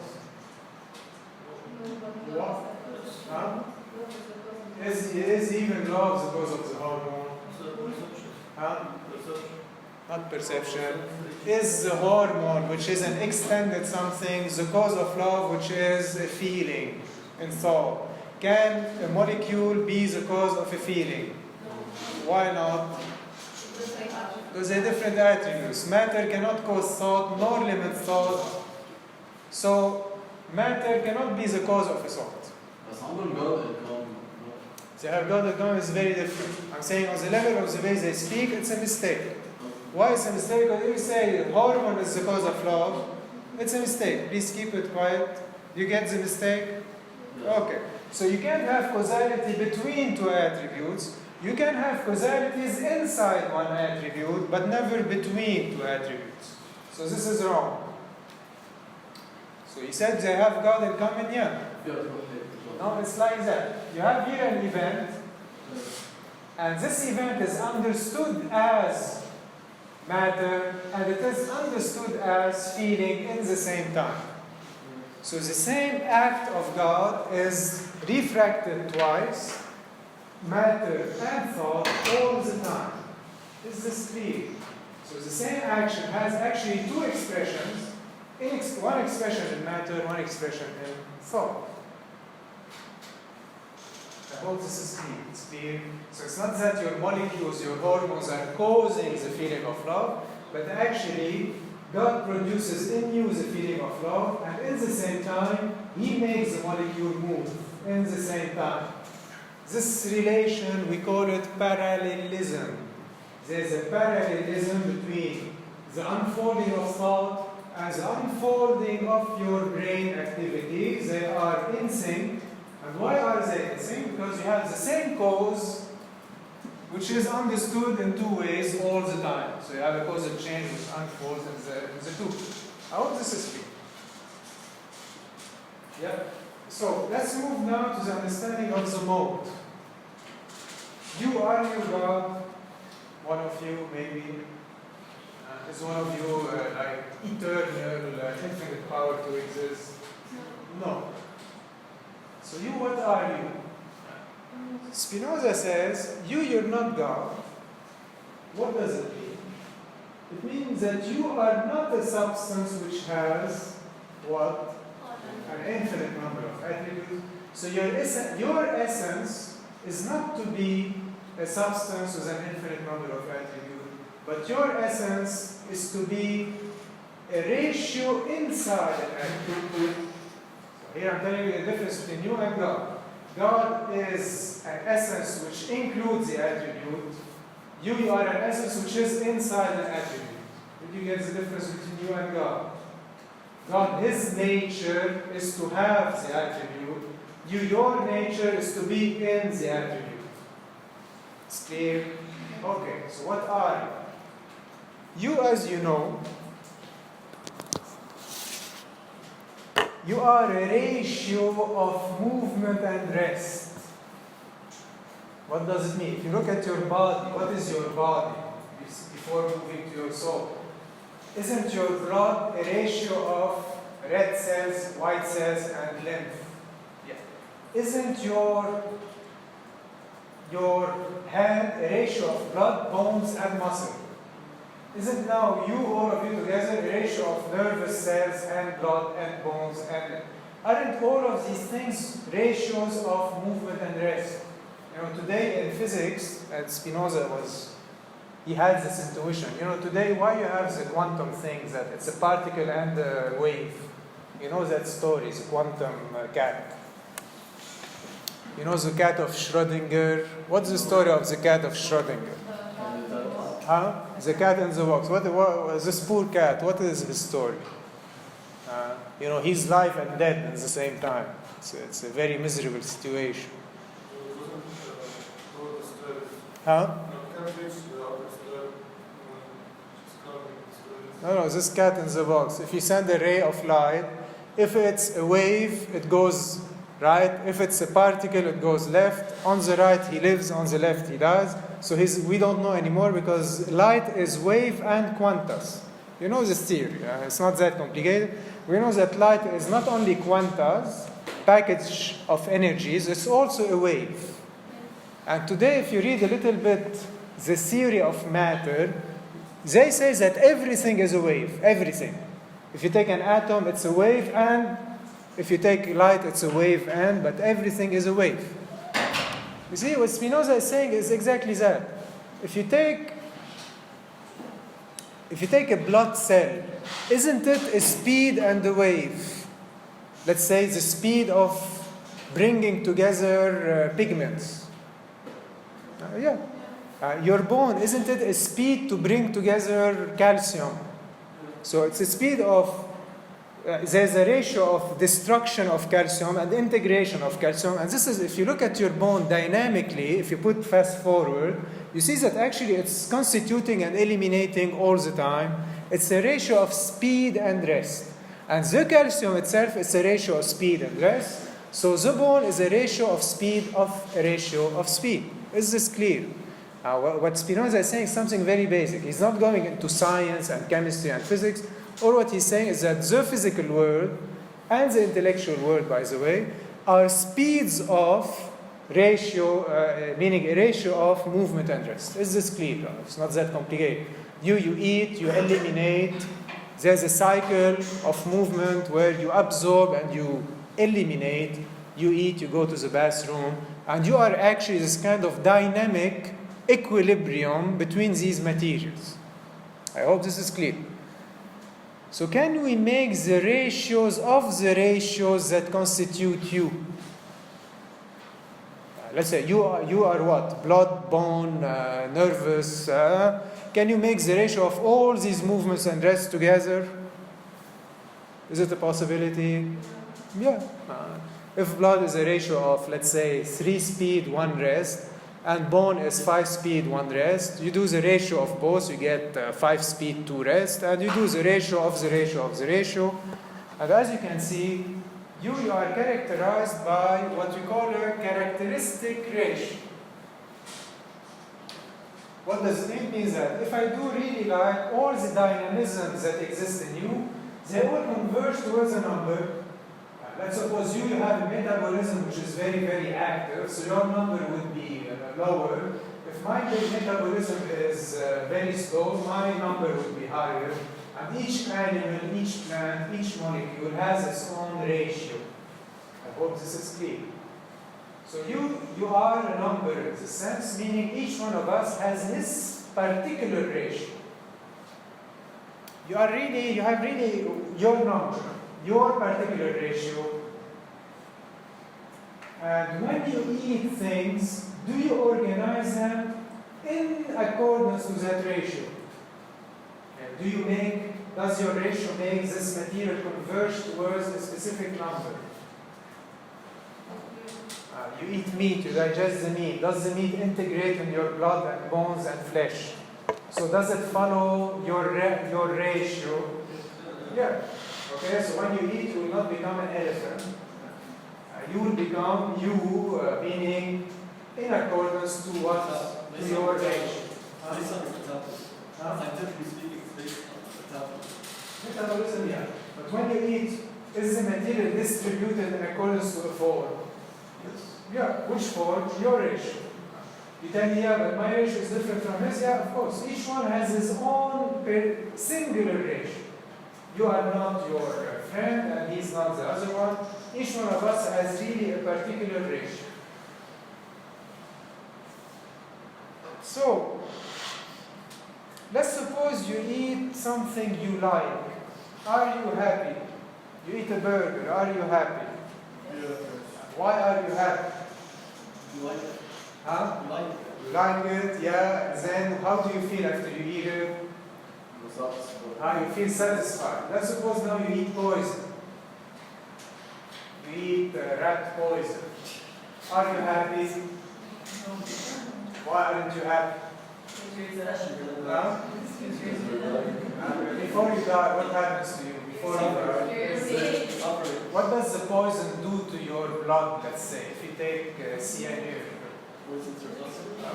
What? Huh? Is even love the cause of the hormone? Huh? Not perception. Is the hormone, which is an extended something, the cause of love, which is a feeling in thought? Can a molecule be the cause of a feeling? Why not? Because they're different attributes. Matter cannot cause thought nor limit thought. So matter cannot be the cause of a thought. The algorithm is very different. I'm saying on the level of the way they speak, it's a mistake. Why is it a mistake? Because if you say hormone is the cause of love, It's a mistake. Please keep it quiet. You get the mistake? Okay. So you can have causality between two attributes. You can have causalities inside one attribute, but never between two attributes. So this is wrong. So he said they have God in common, yeah. No, it's like that. You have here an event, and this event is understood as matter, and it is understood as feeling in the same time. So the same act of God is refracted twice, matter and thought, all the time. Is this clear? So the same action has actually two expressions, one expression in matter, one expression in thought. I hope this is clear. It's clear. So it's not that your molecules, your hormones are causing the feeling of love, but actually God produces in you the feeling of love, and in the same time, He makes the molecule move in the same time. This relation, we call it parallelism. There's a parallelism between the unfolding of thought and the unfolding of your brain activities. They are in sync. And why are they in sync? Because you have the same cause, which is understood in two ways all the time. So you have a causal chain which unfolds in the two. I hope this is clear. Yeah. So let's move now to the understanding of the mode. You argue God, one of you maybe, is one of you like eternal, infinite power to exist? No. So you, what are you? Spinoza says, you're not God. What does it mean? It means that you are not a substance which has what? An infinite number of attributes. So your essence is not to be a substance with an infinite number of attributes, but your essence is to be a ratio inside an attribute. So here I'm telling you the difference between you and God. God is an essence which includes the attribute. You are an essence which is inside an attribute. Did you get the difference between you and God? God, His nature is to have the attribute. Your nature is to be in the attribute. It's clear? Okay, so what are you? You, as you know, you are a ratio of movement and rest. What does it mean? If you look at your body, what is your body before moving to your soul? Isn't your blood a ratio of red cells, white cells, and lymph? Yeah. Isn't your hand a ratio of blood, bones, and muscle? Isn't now you, all of you together, a ratio of nervous cells and blood and bones and lymph? Aren't all of these things ratios of movement and rest? You know, today in physics, and Spinoza he had this intuition. You know, today why you have the quantum things, that it's a particle and a wave. You know that story, the quantum cat. You know the cat of Schrödinger? What's the story of the cat of Schrödinger? Huh? The cat in the box. What this poor cat, what is his story? You know, he's live and dead at the same time. It's a very miserable situation. Huh? No, this cat in the box. If you send a ray of light, if it's a wave, it goes right. If it's a particle, it goes left. On the right, he lives. On the left, he dies. So we don't know anymore because light is wave and quantas. You know this theory. It's not that complicated. We know that light is not only quantas, package of energies, it's also a wave. And today, if you read a little bit the theory of matter, they say that everything is a wave, everything. If you take an atom, it's a wave, and if you take light, it's a wave, but everything is a wave. You see, what Spinoza is saying is exactly that. If you take a blood cell, isn't it a speed and a wave? Let's say the speed of bringing together pigments. Your bone, isn't it a speed to bring together calcium? So it's a speed of there's a ratio of destruction of calcium and integration of calcium. And this is, if you look at your bone dynamically, if you put fast forward, you see that actually it's constituting and eliminating all the time. It's a ratio of speed and rest. And the calcium itself is a ratio of speed and rest. So the bone is a ratio of speed of a ratio of speed. Is this clear? What Spinoza is saying is something very basic. He's not going into science and chemistry and physics. Or what he's saying is that the physical world and the intellectual world, by the way, are speeds of ratio, meaning a ratio of movement and rest. Is this clear? It's not that complicated. You eat, you eliminate. There's a cycle of movement where you absorb and you eliminate. You eat, you go to the bathroom, and you are actually this kind of dynamic equilibrium between these materials. I hope this is clear. So can we make the ratios of the ratios that constitute you? Let's say you are what? Blood, bone, nervous. Can you make the ratio of all these movements and rest together? Is it a possibility? Yeah. If blood is a ratio of, let's say, 3 speed, 1 rest, and bone is 5 speed, 1 rest, you do the ratio of both, you get 5 speed, 2 rest, and you do the ratio of the ratio of the ratio. And as you can see, you are characterized by what we call a characteristic ratio. What does it mean? That if I do really like all the dynamisms that exist in you, they all converge towards a number. Let's suppose you have a metabolism which is very, very active, so your number would be lower. If my metabolism is very slow, my number would be higher. And each animal, each plant, each molecule has its own ratio. I hope this is clear. So you are a number in the sense, meaning each one of us has this particular ratio. You have really your number, your particular ratio. And when you eat things, do you organize them in accordance with that ratio? And does your ratio make this material converge towards a specific number? You eat meat, you digest the meat. Does the meat integrate in your blood and bones and flesh? So does it follow your ratio? Yeah. Okay, so when you eat, you will not become an elephant. You will become you, meaning in accordance to what? To your ratio. Based on metabolism. Scientifically speaking, it's based on metabolism. Metabolism, yeah. But when you eat, is the material distributed in accordance to a form? Yes. Yeah, which form? Your ratio. You tell me, yeah, but my ratio is different from his. Yeah, of course. Each one has his own singular ratio. You are not your friend, and he's not the other one. Each one of us has really a particular ratio. So, let's suppose you eat something you like. Are you happy? You eat a burger. Are you happy? Yeah. Why are you happy? You like it? Huh? You like it? You like it, yeah. Then how do you feel after you eat it? You feel satisfied. Let's suppose now you eat poison. You eat rat poison. Are you happy? Why aren't you happy? Huh? Before you die, what happens to you? Before you die, what does the poison do to your blood, let's say, if you take cyanide?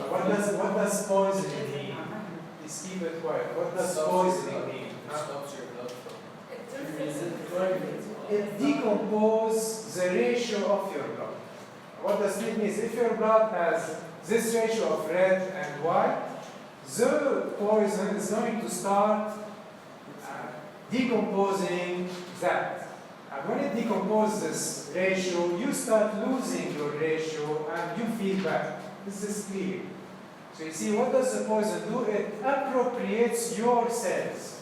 What does poisoning mean? Please keep it quiet. What does poisoning mean? Stops your blood from. It decomposes the ratio of your blood. What does it mean? If your blood has this ratio of red and white, the poison is going to start decomposing that. And when it decomposes this ratio, you start losing your ratio and you feel bad. This is clear. So you see, what does the poison do? It appropriates your cells.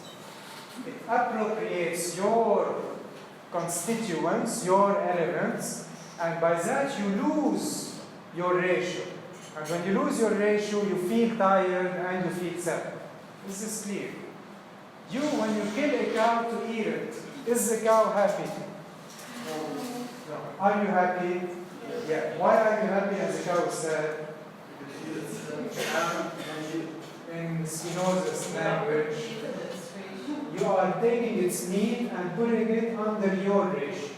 It appropriates your constituents, your elements, and by that you lose your ratio. And when you lose your ratio, you feel tired and you feel sad. This is clear. When you kill a cow to eat it, Is the cow happy? No. Are you happy? Yeah. Why are you happy and the cow is sad? In Spinoza's language, you are taking its meat and putting it under your ratio.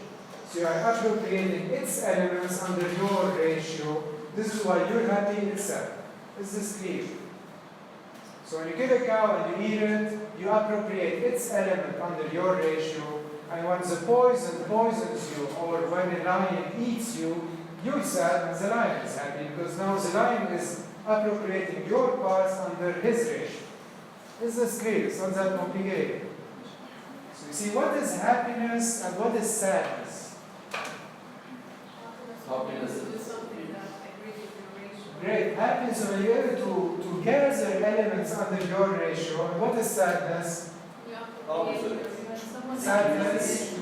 So you are appropriating its elements under your ratio. This is why you're happy, it's sad. Is this clear? So when you kill a cow and you eat it, you appropriate its element under your ratio. And when the poison poisons you, or when a lion eats you, you're sad and the lion is happy, because now the lion is appropriating your parts under his ratio. Is this clear? It's not that complicated. So you see, what is happiness and what is sadness? Happiness Is something that agrees with your ratio. Great. Happiness, when you're able to gather elements under your ratio. And what is sadness? Opposite. Sadness.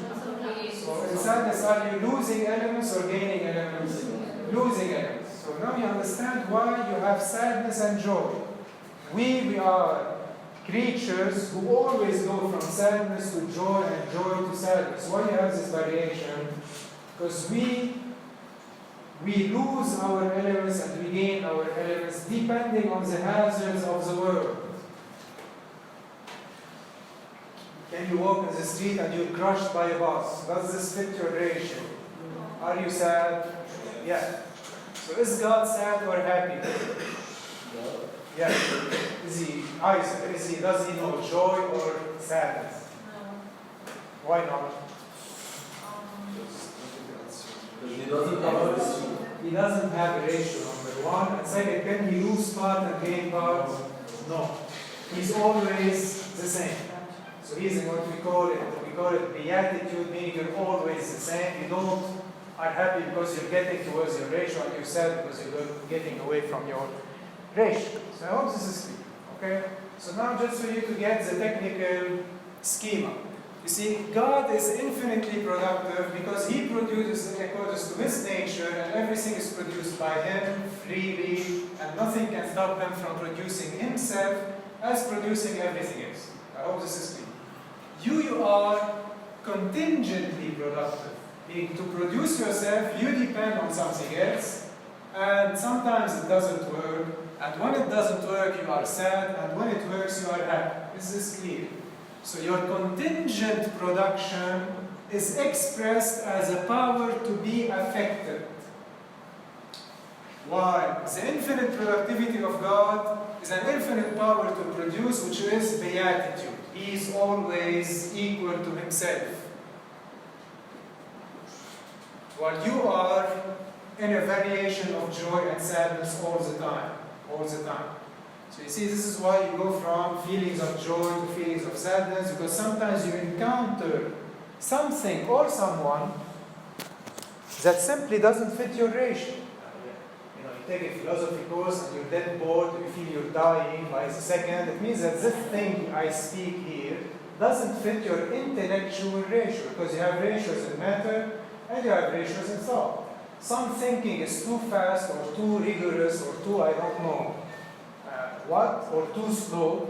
So in sadness, are you losing elements or gaining elements? Losing elements. So now you understand why you have sadness and joy. We are creatures who always go from sadness to joy and joy to sadness. Why you have this variation? Because we lose our elements and we gain our elements depending on the hazards of the world. Can you walk in the street and you're crushed by a bus? Does this fit your ratio? Are you sad? Yeah. So is God sad or happy? Yeah. Is he either? Does he know joy or sadness? Why not? He doesn't have a ratio. He doesn't have a ratio, number one. And second, can he lose part and gain part? No. He's always the same. So he's in what we call it beatitude, meaning you're always the same. You are happy because you're getting towards your ratio, and you're sad because you're getting away from your ratio. So I hope this is clear. Okay? So now just for you to get the technical schema. You see, God is infinitely productive because He produces in accordance to His nature, and everything is produced by Him freely, and nothing can stop Him from producing Himself as producing everything else. I hope this is clear. You are contingently productive. Meaning to produce yourself, you depend on something else, and sometimes it doesn't work, and when it doesn't work, you are sad, and when it works, you are happy. Is this clear? So your contingent production is expressed as a power to be affected. While the infinite productivity of God is an infinite power to produce, which is beatitude. He is always equal to Himself. While you are in a variation of joy and sadness all the time. So you see, this is why you go from feelings of joy to feelings of sadness, because sometimes you encounter something or someone that simply doesn't fit your ratio. You know, you take a philosophy course and you're dead bored, you feel you're dying by the second. It means that this thing I speak here doesn't fit your intellectual ratio, because you have ratios in matter and you have ratios in thought. Some thinking is too fast or too rigorous or too, I don't know, or too slow,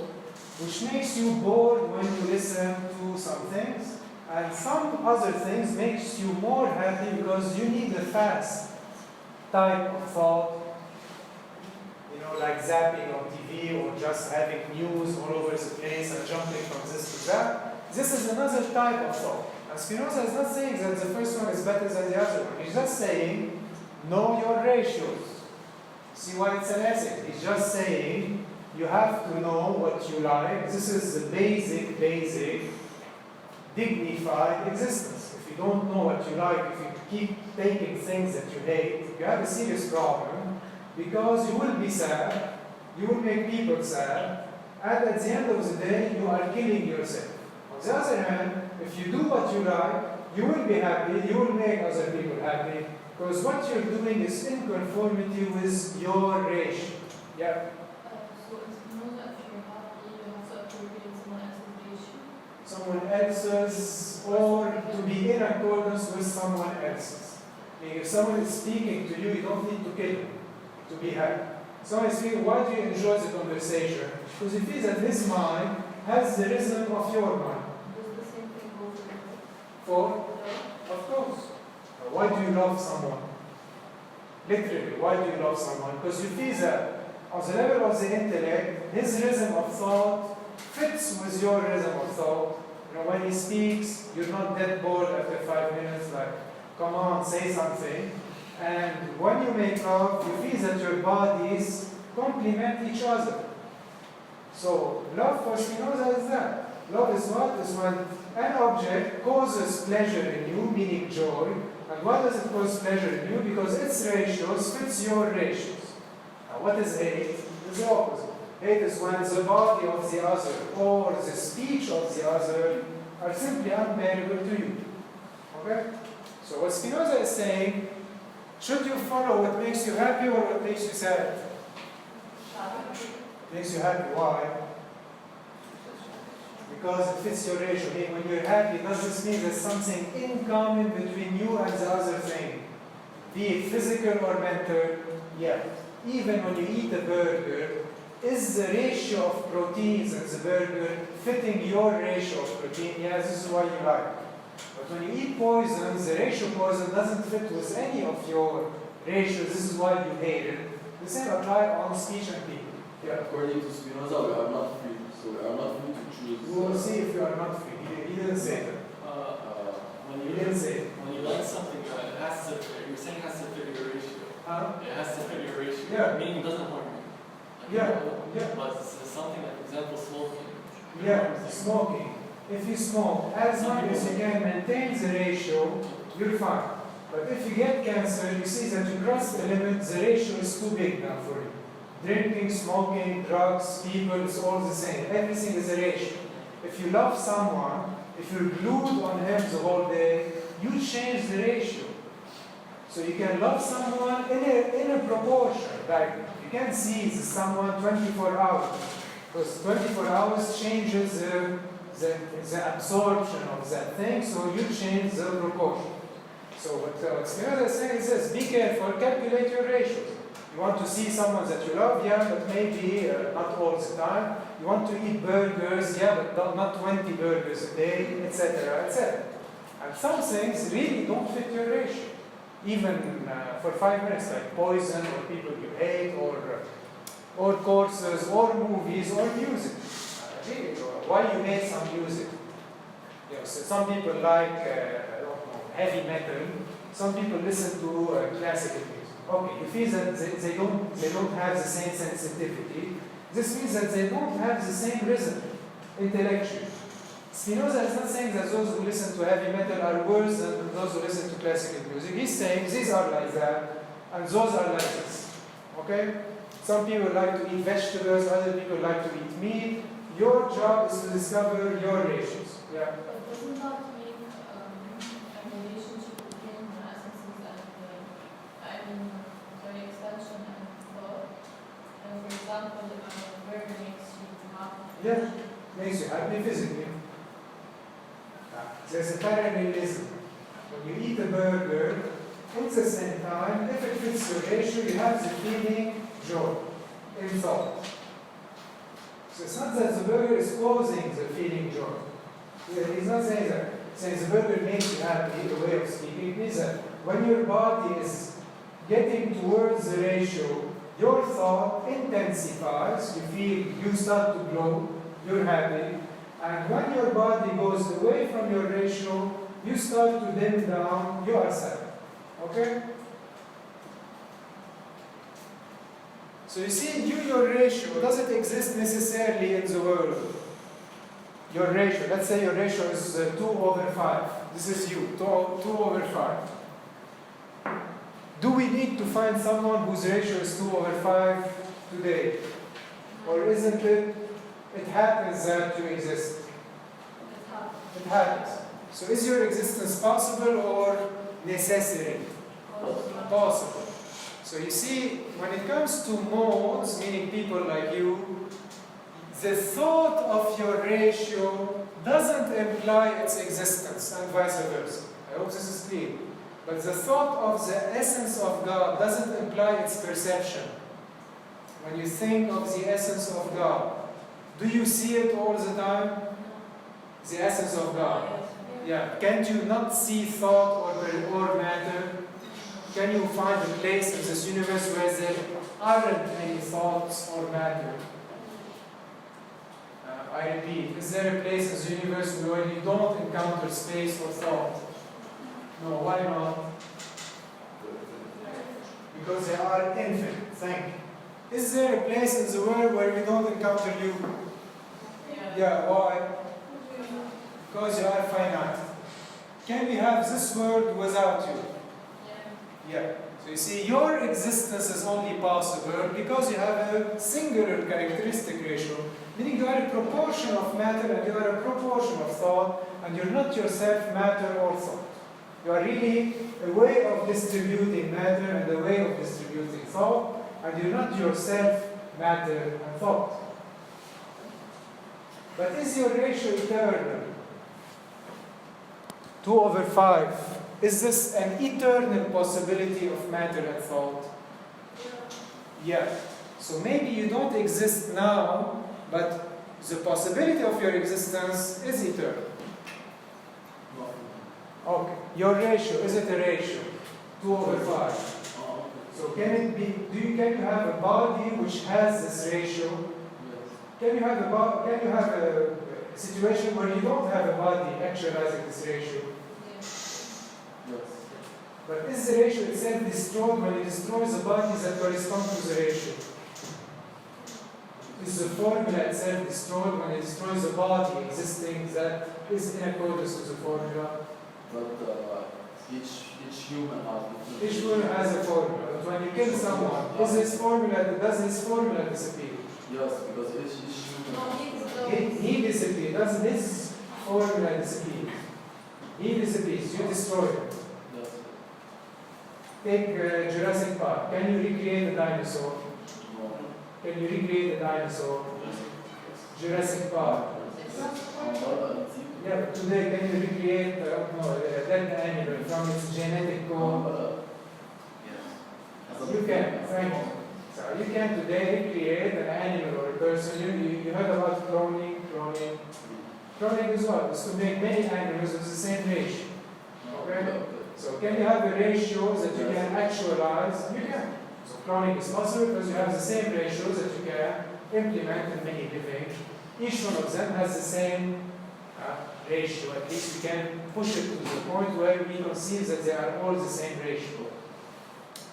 which makes you bored when you listen to some things, and some other things makes you more happy because you need a fast type of thought, you know, like zapping on TV or just having news all over the place and jumping from this to that. This is another type of thought. And Spinoza is not saying that the first one is better than the other one. He's just saying, know your ratios. See why it's an essay? He's just saying, you have to know what you like. This is the basic, dignified existence. If you don't know what you like, if you keep taking things that you hate, you have a serious problem, because you will be sad, you will make people sad, and at the end of the day, you are killing yourself. On the other hand, if you do what you like, you will be happy, you will make other people happy, because what you're doing is in conformity with your ratio. Yeah? So in Spinoza, if you're happy, you have to appropriate someone else's ratio. Someone else's, or to be in accordance with someone else's. Meaning if someone is speaking to you, you don't need to kill him to be happy. Someone is speaking, why do you enjoy the conversation? Because he feels that his mind has the rhythm of your mind. Does the same thing go for you? For? Of course. Why do you love someone? Literally, why do you love someone? Because you feel that on the level of the intellect, his rhythm of thought fits with your rhythm of thought. You know, when he speaks, you're not dead bored after 5 minutes, like, come on, say something. And when you make love, you feel that your bodies complement each other. So, love for Spinoza is that. Love is what? Is when an object causes pleasure in you, meaning joy. And why does it cause pleasure in you? Because its ratios fits your ratios. Now, what is hate? It's the opposite. Hate is when the body of the other or the speech of the other are simply unbearable to you. Okay? So what Spinoza is saying, should you follow what makes you happy or what makes you sad? Makes you happy. Why? Because it fits your ratio. Hey, when you're happy, does this mean there's something in common between you and the other thing? Be it physical or mental? Yeah. Even when you eat a burger, is the ratio of proteins in the burger fitting your ratio of protein? Yeah, this is why you like it. But when you eat poison, the ratio of poison doesn't fit with any of your ratios. This is why you hate it. The same applies on speech and people. Yeah. According to Spinoza, we are not free. So we are not free to choose. We will see if you are not free. He didn't say that. When He you didn't say it. when you like something, it has to. You're saying it has to fit your ratio. It has to fit your ratio. Yeah. Meaning it doesn't harm you. Like, Yeah. you know, Yeah. But it's something like, for example, smoking. Yeah, smoking. If you smoke, as long as you can maintain the ratio, you're fine. But if you get cancer, you see that you cross the limit, the ratio is too big now for you. Drinking, smoking, drugs, people, it's all the same. Everything is a ratio. If you love someone, if you're glued on him the whole day, you change the ratio. So you can love someone in a proportion. Like, you can see someone 24 hours. Because 24 hours changes the absorption of that thing, so you change the proportion. So what Spinoza is saying is this: be careful, calculate your ratios. You want to see someone that you love, yeah, but maybe not all the time. You want to eat burgers, yeah, but not 20 burgers a day, etc., etc. And some things really don't fit your ratio. Even for 5 minutes, like poison, or people you hate, or courses, or movies, or music. Really, why you hate some music? You know, so some people like I don't know, heavy metal. Some people listen to classical music. Okay, you feel that they don't have the same sensitivity. This means that they don't have the same rhythm intellectually. Spinoza is not saying that those who listen to heavy metal are worse than those who listen to classical music. He's saying these are like that, and those are like this. Okay? Some people like to eat vegetables, other people like to eat meat. Your job is to discover your ratios. Yeah. But doesn't that mean a relationship between the essences and the extension and thought? And for example, burger makes you happy. Yeah, makes you happy physically. There's a parallelism. When you eat a burger, at the same time, if it fits your ratio, you have the feeling joy in thought. So it's not that the burger is causing the feeling joy. He's not saying that. He's saying the burger makes you happy, the way of speaking. It means that when your body is getting towards the ratio, your thought intensifies, you start to glow, you're happy. And when your body goes away from your ratio, you start to dim down, you are sad. Okay? So you see, your ratio doesn't exist necessarily in the world. Your ratio, let's say your ratio is 2/5. This is you, 2/5. Do we need to find someone whose ratio is 2/5 today? Or isn't it? It happens that you exist. It happens. So is your existence possible or necessary? Possible. So you see, when it comes to modes, meaning people like you, the thought of your ratio doesn't imply its existence, and vice versa. I hope this is clear. But the thought of the essence of God doesn't imply its perception. When you think of the essence of God, do you see it all the time? The essence of God. Yeah. Can't you not see thought or matter? Can you find a place in this universe where there aren't any thoughts or matter? I repeat, is there a place in the universe where you don't encounter space or thought? No, why not? Because they are infinite. Thank you. Is there a place in the world where we don't encounter you? Yeah, why? Because you are finite. Can we have this world without you? Yeah. So you see, your existence is only possible because you have a singular characteristic ratio, meaning you are a proportion of matter and you are a proportion of thought, and you're not yourself matter or thought. You are really a way of distributing matter and a way of distributing thought, and you're not yourself matter and thought. But is your ratio eternal? 2/5. Is this an eternal possibility of matter and thought? Yeah. So maybe you don't exist now, but the possibility of your existence is eternal. Okay. Your ratio, is it a ratio? 2/5. So can you have a body which has this ratio? Can you have a situation where you don't have a body actualizing this ratio? But is the ratio itself destroyed when it destroys the bodies that correspond to the ratio? Is the formula itself destroyed when it destroys the body existing that is in accordance with the formula? But each human has different. Each one has a formula. But when you kill someone, does his formula disappear? Yes, because each human. He disappears. Doesn't his formula disappear? He disappears. You destroy him. Yes. Take Jurassic Park. Can you recreate a dinosaur? No. Can you recreate a dinosaur? Jurassic Park. Yeah, but today can you recreate a dead animal from its genetic code? You can, thank you. So you can today recreate an animal or a person. You heard about cloning. Cloning is what? It's to make many animals with the same ratio. Okay? So can you have a ratios that you can actualize? You can. So cloning is possible because you have the same ratios that you can implement in many living. Each one of them has the same ratio. At least we can push it to the point where we conceive that they are all the same ratio.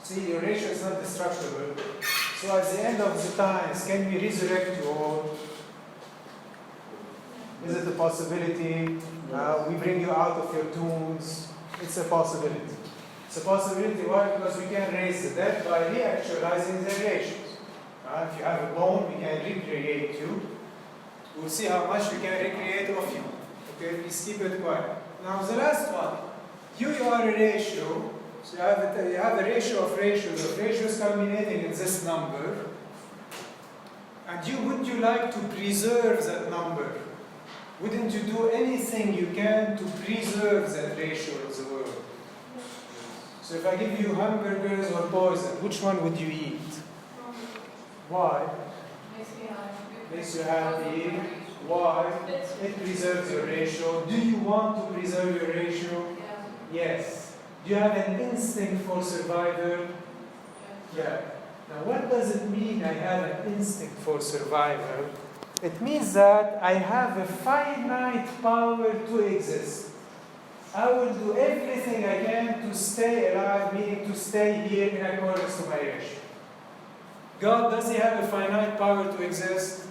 See, your ratio is not destructible. So at the end of the times, can we resurrect you all? Is it a possibility? We bring you out of your tombs. It's a possibility. It's a possibility. Why? Because we can raise the dead by reactualizing their ratios. If you have a bone, we can recreate you. We'll see how much we can recreate of you. Okay, please keep it quiet. Now the last one. You are a ratio. So you have a ratio of ratios culminating in this number. And would you like to preserve that number? Wouldn't you do anything you can to preserve that ratio of the world? So if I give you hamburgers or poison, which one would you eat? Why? Makes you happy. Why? It preserves your ratio. Do you want to preserve your ratio? Yes. Do you have an instinct for survival? Yeah. Now what does it mean I have an instinct for survival? It means that I have a finite power to exist. I will do everything I can to stay alive, meaning to stay here in accordance to my ratio. God, does he have a finite power to exist?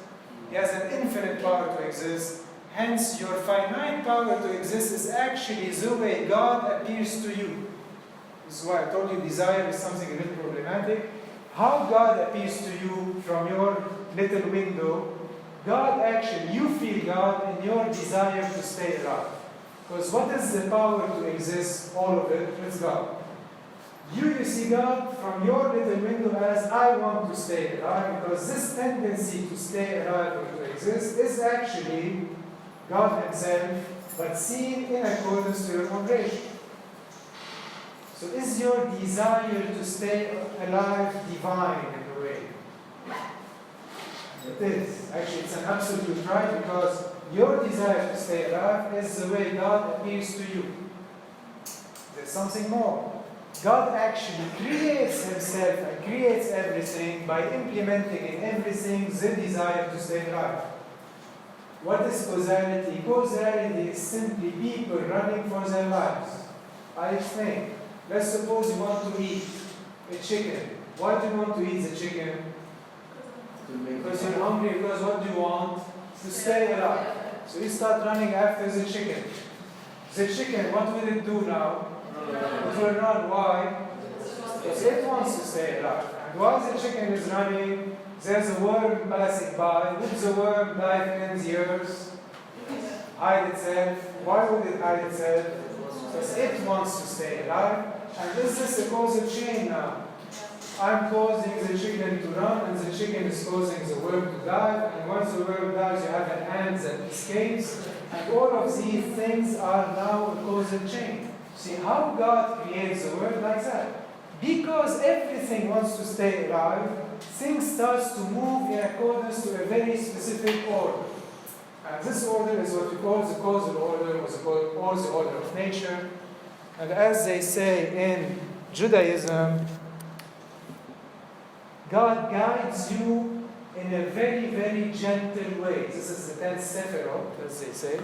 He has an infinite power to exist. Hence, your finite power to exist is actually the way God appears to you. This is why I told you desire is something a little problematic. How God appears to you from your little window, God actually, you feel God in your desire to stay alive. Because what is the power to exist? All of it, it's God. You see God from your little window as I want to stay alive, because this tendency to stay alive or to exist is actually God himself, but seen in accordance to your own ratio. So is your desire to stay alive divine in a way? It is. Actually, it's an absolute right, because your desire to stay alive is the way God appears to you. There's something more. God actually creates himself and creates everything by implementing in everything the desire to stay alive. What is causality? Causality is simply people running for their lives. I explain. Let's suppose you want to eat a chicken. Why do you want to eat the chicken? Because you're hungry. Because what do you want? To stay alive. So you start running after the chicken. The chicken, what will it do now? It will run. Why? Because it wants to stay alive. And while the chicken is running, there's a worm passing by. Would the worm dive in the earth? Hide itself. Why would it hide itself? Because it wants to stay alive. And this is a causal chain now. I'm causing the chicken to run, and the chicken is causing the worm to dive. And once the worm dives, you have an ant that escapes. And all of these things are now a causal chain. See how God creates the world like that? Because everything wants to stay alive, things starts to move in accordance to a very specific order. And this order is what we call the causal order, or the order of nature. And as they say in Judaism, God guides you in a very, very gentle way. This is the 10th Sephiroth, as they say.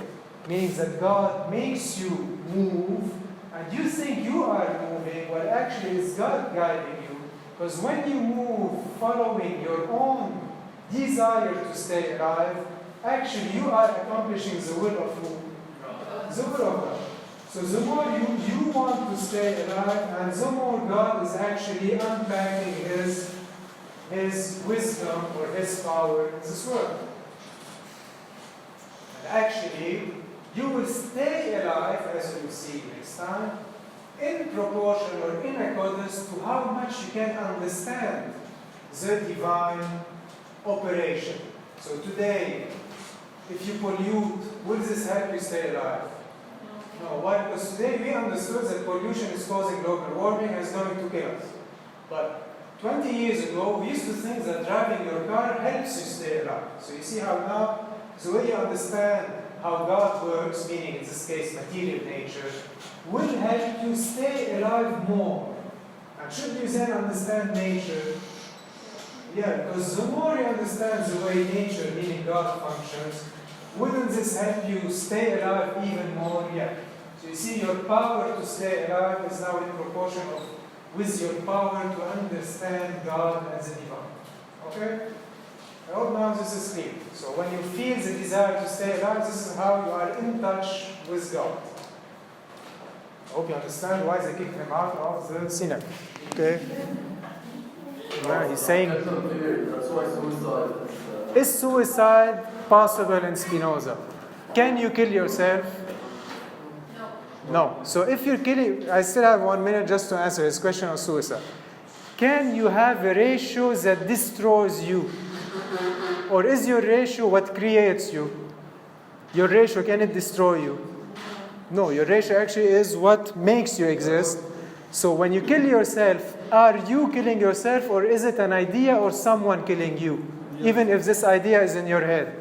Means that God makes you move, and you think you are moving, well actually it's God guiding you. Because when you move following your own desire to stay alive, actually you are accomplishing the will of who? The will of God. So the more you want to stay alive, and the more God is actually unpacking His wisdom or His power in this world. And actually, you will stay alive, as you will see next time, in proportion or in accordance to how much you can understand the divine operation. So today, if you pollute, will this help you stay alive? No. Why? Because today we understood that pollution is causing global warming and is going to kill us. But 20 years ago, we used to think that driving your car helps you stay alive. So you see how now, the way you understand how God works, meaning in this case material nature, will help you stay alive more. And should you then understand nature? Yeah, because the more you understand the way nature, meaning God, functions, wouldn't this help you stay alive even more? Yeah. So you see, your power to stay alive is now in proportion with your power to understand God and the divine. Okay? I hope now this is clear. So when you feel the desire to stay alive, this is how you are in touch with God. I hope you understand why they kicked him out of the synagogue. Okay? Yeah, he's saying, That's not clear. That's why suicide is suicide possible in Spinoza? Can you kill yourself? No. So if you're killing, I still have 1 minute just to answer his question on suicide. Can you have a ratio that destroys you? Or is your ratio what creates you? Your ratio, can it destroy you? No, your ratio actually is what makes you exist. So when you kill yourself, are you killing yourself, or is it an idea or someone killing you? Even if this idea is in your head.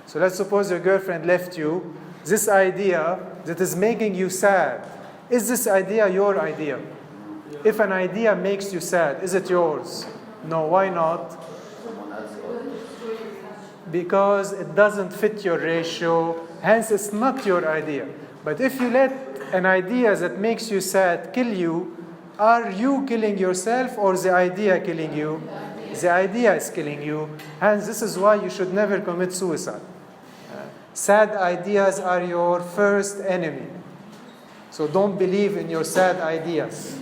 So let's suppose your girlfriend left you. This idea that is making you sad, is this idea your idea? If an idea makes you sad, is it yours? No, why not? Because it doesn't fit your ratio, hence it's not your idea. But if you let an idea that makes you sad kill you, are you killing yourself or the idea killing you? The idea is killing you. Hence, this is why you should never commit suicide. Sad ideas are your first enemy. So don't believe in your sad ideas.